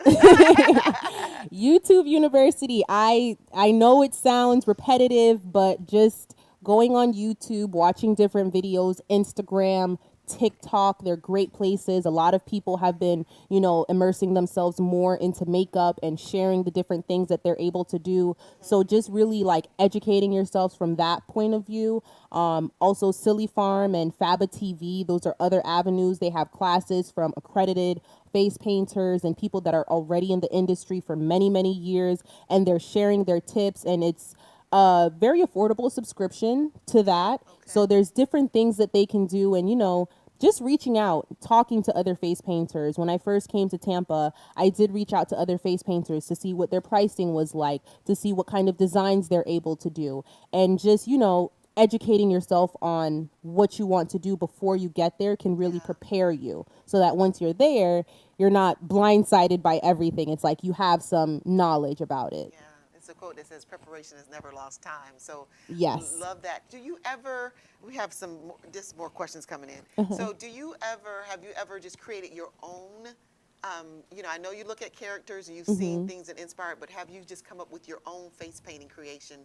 YouTube University. I know it sounds repetitive, but just going on YouTube, watching different videos, Instagram, TikTok, they're great places. A lot of people have been, immersing themselves more into makeup and sharing the different things that they're able to do. So just really like educating yourselves from that point of view. Also Silly Farm and Faba TV, those are other avenues. They have classes from accredited face painters and people that are already in the industry for many, many years, and they're sharing their tips, and it's a very affordable subscription to that. So there's different things that they can do, and just reaching out, talking to other face painters. When I first came to Tampa, I did reach out to other face painters to see what their pricing was like, to see what kind of designs they're able to do, and just educating yourself on what you want to do before you get there can really prepare you so that once you're there, you're not blindsided by everything. It's like you have some knowledge about it. Yeah, it's a quote that says preparation is never lost time. So Yes. love that. Do you ever, we have just more questions coming in. So have you ever just created your own, I know you look at characters and you've seen things that inspire, but have you just come up with your own face painting creation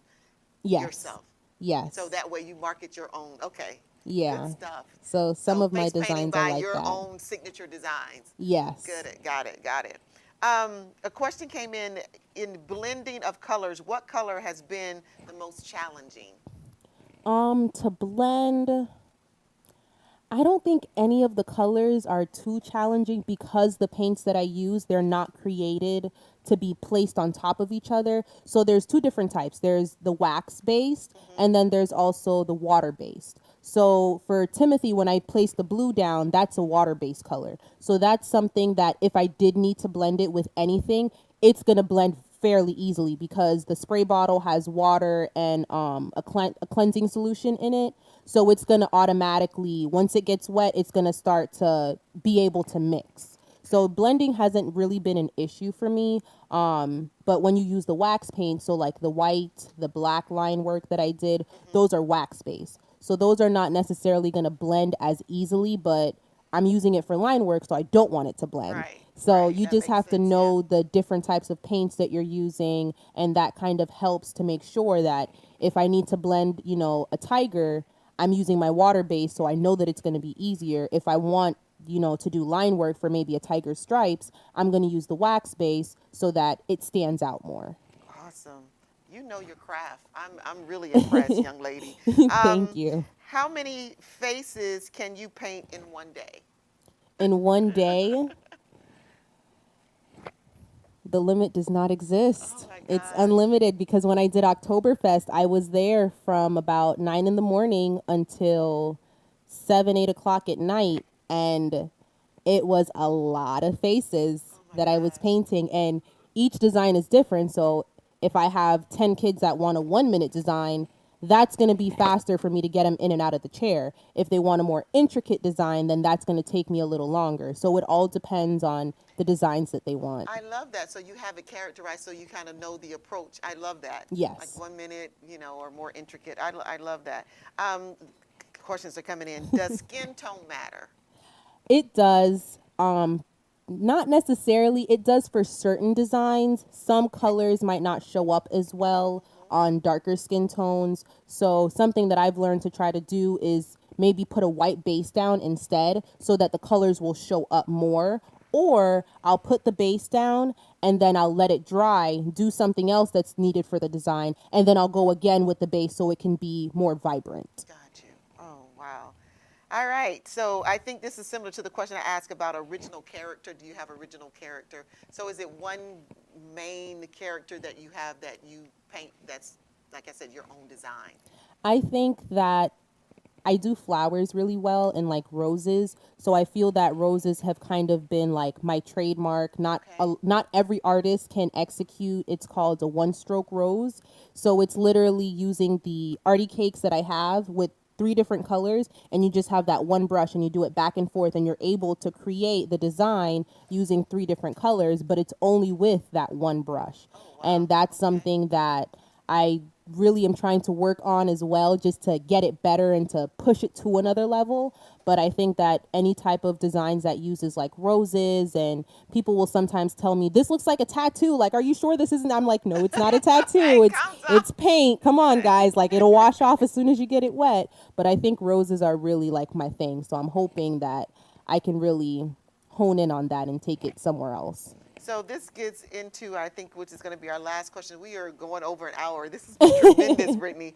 Yes. yourself? Yes. So that way you market your own. Okay. Yeah. Good stuff. So some of my face painting designs by are like your that. own signature designs. Yes. Good. Got it. A question came in blending of colors. What color has been the most challenging? To blend, I don't think any of the colors are too challenging because the paints that I use, they're not created to be placed on top of each other. So there's two different types. There's the wax based and then there's also the water based. So for Timothy, when I place the blue down, that's a water based color. So that's something that if I did need to blend it with anything, it's going to blend fairly easily because the spray bottle has water and a cleansing solution in it. So it's going to automatically, once it gets wet, it's going to start to be able to mix. So blending hasn't really been an issue for me. But when you use the wax paint, so like the white, the black line work that I did, those are wax based. So those are not necessarily going to blend as easily, but I'm using it for line work, so I don't want it to blend. Right. So Right. you That just makes have to sense, know the different types of paints that you're using, and that kind of helps to make sure that if I need to blend, a tiger, I'm using my water base, so I know that it's going to be easier. If I want, to do line work for maybe a tiger stripes, I'm going to use the wax base so that it stands out more. Awesome. You know your craft. I'm really impressed, young lady. Thank you. How many faces can you paint in one day? In one day, the limit does not exist. Oh my It's gosh. unlimited because when I did Oktoberfest, I was there from about 9 in the morning until 7, 8 o'clock at night. And it was a lot of faces my that I was gosh. painting. And each design is different. So if I have 10 kids that want a 1 minute design, that's going to be faster for me to get them in and out of the chair. If they want a more intricate design, then that's going to take me a little longer. So it all depends on the designs that they want. I love that. So you have it characterized so you kind of know the approach. I love that. Yes. Like 1 minute, or more intricate. I love that. Questions are coming in. Does skin tone matter? It does. Not necessarily. It does for certain designs. Some colors might not show up as well on darker skin tones. So something that I've learned to try to do is maybe put a white base down instead so that the colors will show up more. Or I'll put the base down and then I'll let it dry, do something else that's needed for the design, and then I'll go again with the base so it can be more vibrant. Got you. Oh, wow. All right. So I think this is similar to the question I asked about original character. Do you have original character? So is it one main character that you have that you paint that's, like I said, your own design? I think that I do flowers really well and like roses. So I feel that roses have kind of been like my trademark. Not every artist can execute. It's called a one-stroke rose. So it's literally using the arty cakes that I have with 3 different colors, and you just have that one brush and you do it back and forth, and you're able to create the design using 3 different colors, but it's only with that one brush. And that's something that I really am trying to work on as well, just to get it better and to push it to another level. But I think that any type of designs that uses like roses, and people will sometimes tell me, this looks like a tattoo. Like, are you sure this isn't? I'm like, no, it's not a tattoo. It's paint. Come on, guys. Like, it'll wash off as soon as you get it wet. But I think roses are really like my thing. So I'm hoping that I can really hone in on that and take it somewhere else. So this gets into, I think, which is going to be our last question. We are going over an hour. This has been tremendous, Brittany.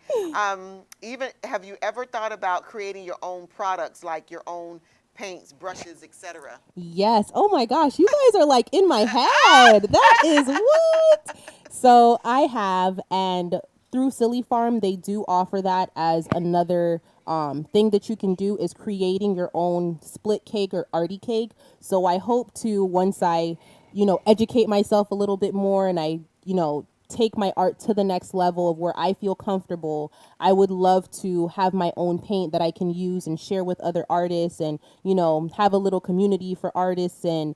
Even have you ever thought about creating your own products, like your own paints, brushes, etc.? Yes. Oh my gosh, you guys are like in my head. That is what? So I have, and through Silly Farm, they do offer that as another thing that you can do, is creating your own split cake or arty cake. So I hope to, once I educate myself a little bit more and I, take my art to the next level of where I feel comfortable, I would love to have my own paint that I can use and share with other artists and, have a little community for artists and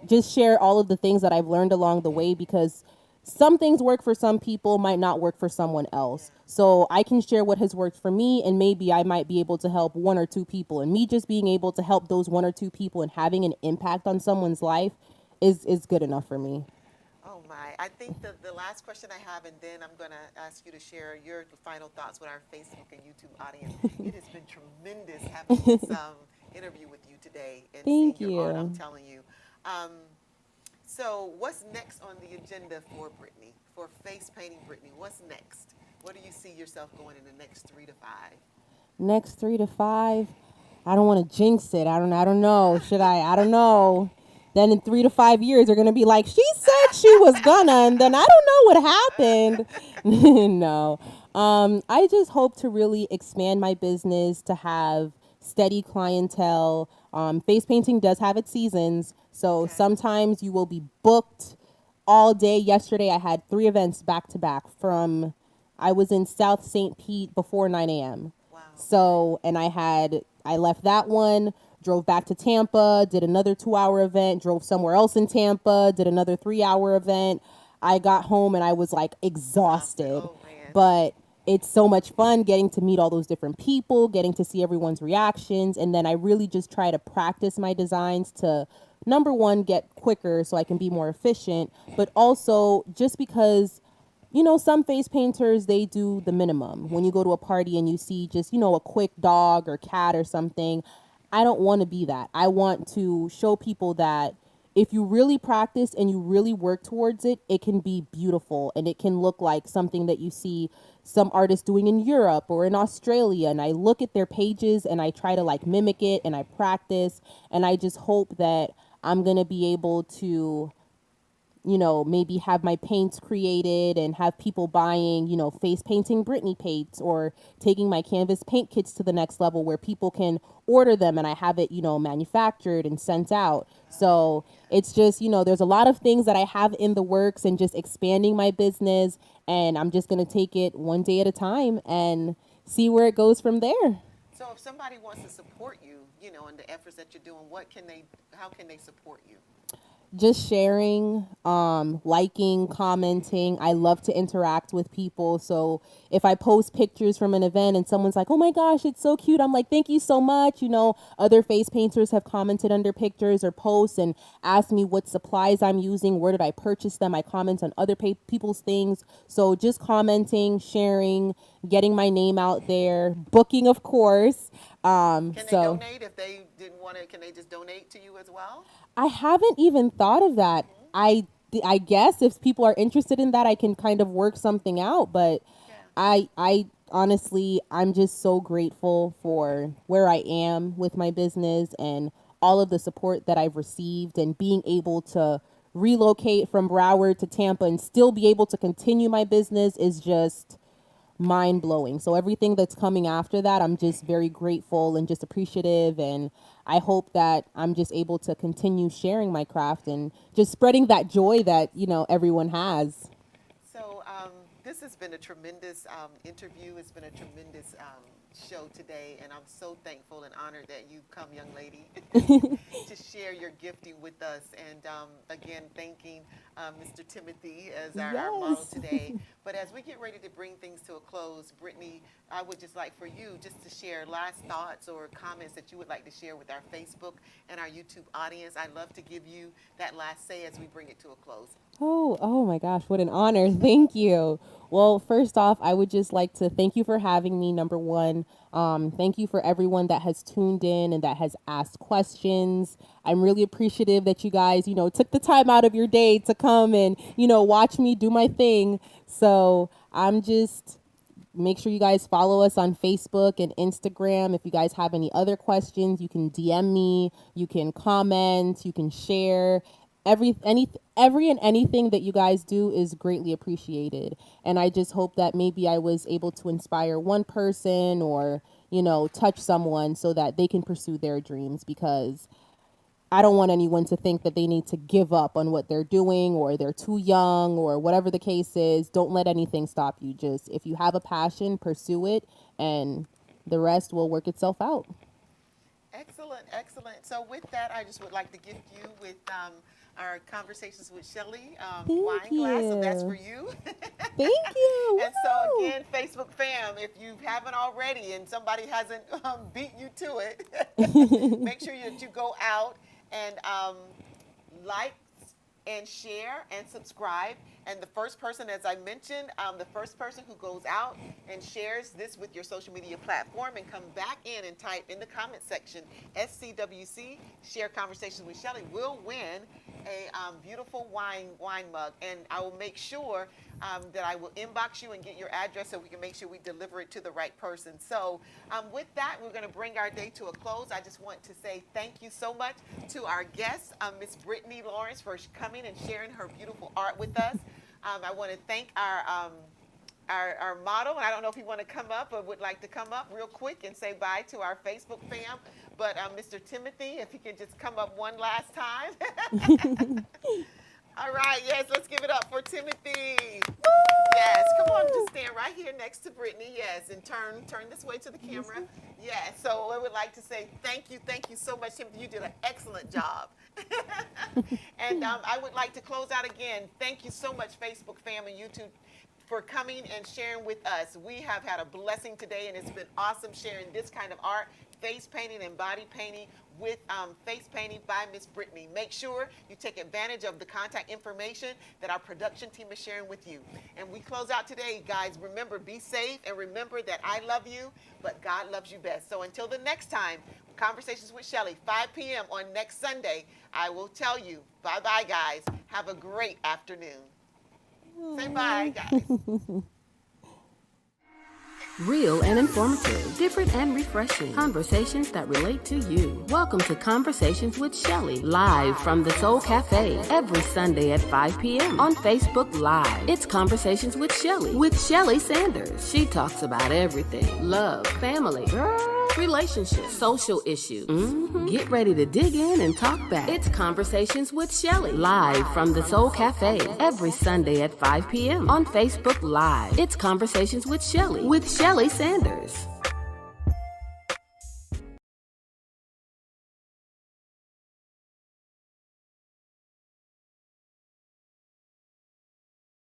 just share all of the things that I've learned along the way because some things work for some people might not work for someone else. So I can share what has worked for me and maybe I might be able to help one or two people. And me just being able to help those one or two people and having an impact on someone's life is good enough for me. Oh my, I think the last question I have, and then I'm going to ask you to share your final thoughts with our Facebook and YouTube audience. It has been tremendous having this interview with you today and Thank seeing your art, I'm you. telling you. Um, so what's next on the agenda for Brittany, for face painting Brittany? What's next? Where do you see yourself going in the next 3 to 5? Next 3 to 5, I don't want to jinx it. I don't know. Should I? I don't know. Then in 3 to 5 years, they're gonna be like, she said she was gonna, and then I don't know what happened. No. I just hope to really expand my business to have steady clientele. Face painting does have its seasons, so Okay. sometimes you will be booked all day. Yesterday, I had 3 events back to back from. I was in South St. Pete before 9 a.m. Wow. So, and I left that one, drove back to Tampa, did another 2 hour event, drove somewhere else in Tampa, did another 3 hour event. I got home and I was like Exhausted. exhausted, Oh man. but it's so much fun getting to meet all those different people, getting to see everyone's reactions. And then I really just try to practice my designs to, number one, get quicker so I can be more efficient, but also just because some face painters, they do the minimum. When you go to a party and you see just, a quick dog or cat or something, I don't want to be that. I want to show people that if you really practice and you really work towards it, it can be beautiful and it can look like something that you see some artists doing in Europe or in Australia. And I look at their pages and I try to like mimic it and I practice. And I just hope that I'm going to be able to maybe have my paints created and have people buying, face painting Britney paints or taking my canvas paint kits to the next level where people can order them and I have it, manufactured and sent out. So it's just, there's a lot of things that I have in the works and just expanding my business. And I'm just going to take it one day at a time and see where it goes from there. So if somebody wants to support you, in the efforts that you're doing, how can they support you? Just sharing, liking, commenting. I love to interact with people. So if I post pictures from an event and someone's like, oh my gosh, it's so cute, I'm like, thank you so much. Other face painters have commented under pictures or posts and asked me what supplies I'm using, where did I purchase them. I comment on other people's things. So just commenting, sharing, getting my name out there, booking, of course. Can they So donate if they didn't want to? Can they just donate to you as well? I haven't even thought of that. I guess if people are interested in that, I can kind of work something out. But Yeah. I honestly, I'm just so grateful for where I am with my business and all of the support that I've received and being able to relocate from Broward to Tampa and still be able to continue my business is just mind blowing. So everything that's coming after that, I'm just very grateful and just appreciative. And I hope that I'm just able to continue sharing my craft and just spreading that joy that, everyone has. So this has been a tremendous interview. It's been a tremendous show today, and I'm so thankful and honored that you've come, young lady, to share your gifting with us. And again, thanking Mr. Timothy as our model Yes. today. But as we get ready to bring things to a close, Brittany, I would just like for you just to share last thoughts or comments that you would like to share with our Facebook and our YouTube audience. I'd love to give you that last say as we bring it to a close. Oh my gosh, what an honor. Thank you. Well, first off, I would just like to thank you for having me, number one. Thank you for everyone that has tuned in and that has asked questions. I'm really appreciative that you guys, took the time out of your day to come and, watch me do my thing. So I'm just make sure you guys follow us on Facebook and Instagram. If you guys have any other questions, you can DM me, you can comment, you can share. Every and anything that you guys do is greatly appreciated. And I just hope that maybe I was able to inspire one person or, touch someone so that they can pursue their dreams because I don't want anyone to think that they need to give up on what they're doing or they're too young or whatever the case is. Don't let anything stop you. Just if you have a passion, pursue it, and the rest will work itself out. Excellent, excellent. So with that, I just would like to gift you with our Conversations with Shelly wine glass. So that's for you. Thank you. And so Woo! again, Facebook fam, if you haven't already and somebody hasn't beat you to it, make sure that you go out and like and share and subscribe. And the first person, as I mentioned, the first person who goes out and shares this with your social media platform and come back in and type in the comment section, SCWC, Share Conversations with Shelly, will win a beautiful wine mug. And I will make sure that I will inbox you and get your address so we can make sure we deliver it to the right person. So with that, we're going to bring our day to a close. I just want to say thank you so much to our guest, Miss Brittany Lawrence, for coming and sharing her beautiful art with us. I want to thank our model, and I don't know if you want to come up or would like to come up real quick and say bye to our Facebook fam. But Mr. Timothy, if he can just come up one last time. All right, yes, let's give it up for Timothy. Woo! Yes, come on, just stand right here next to Brittany. Yes, and turn this way to the camera. Yes, so I would like to say thank you so much, Timothy. You did an excellent job. And I would like to close out again. Thank you so much, Facebook fam and YouTube, for coming and sharing with us. We have had a blessing today, and it's been awesome sharing this kind of art, face painting and body painting with face painting by Miss Brittany. Make sure you take advantage of the contact information that our production team is sharing with you. And we close out today, guys. Remember, be safe, and remember that I love you, but God loves you best. So until the next time, Conversations with Shelly, 5 p.m. on next Sunday, I will tell you, bye-bye, guys. Have a great afternoon. Say bye, guys. Real and informative, different and refreshing. Conversations that relate to you. Welcome to Conversations with Shelly, live from the Soul Cafe, every Sunday at 5 p.m. on Facebook Live. It's Conversations with Shelly Sanders. She talks about everything: love, family, relationships, social issues. Get ready to dig in and talk back. It's Conversations with Shelly, live from the Soul Cafe, every Sunday at 5 p.m. on Facebook Live. It's Conversations with Shelly Sanders.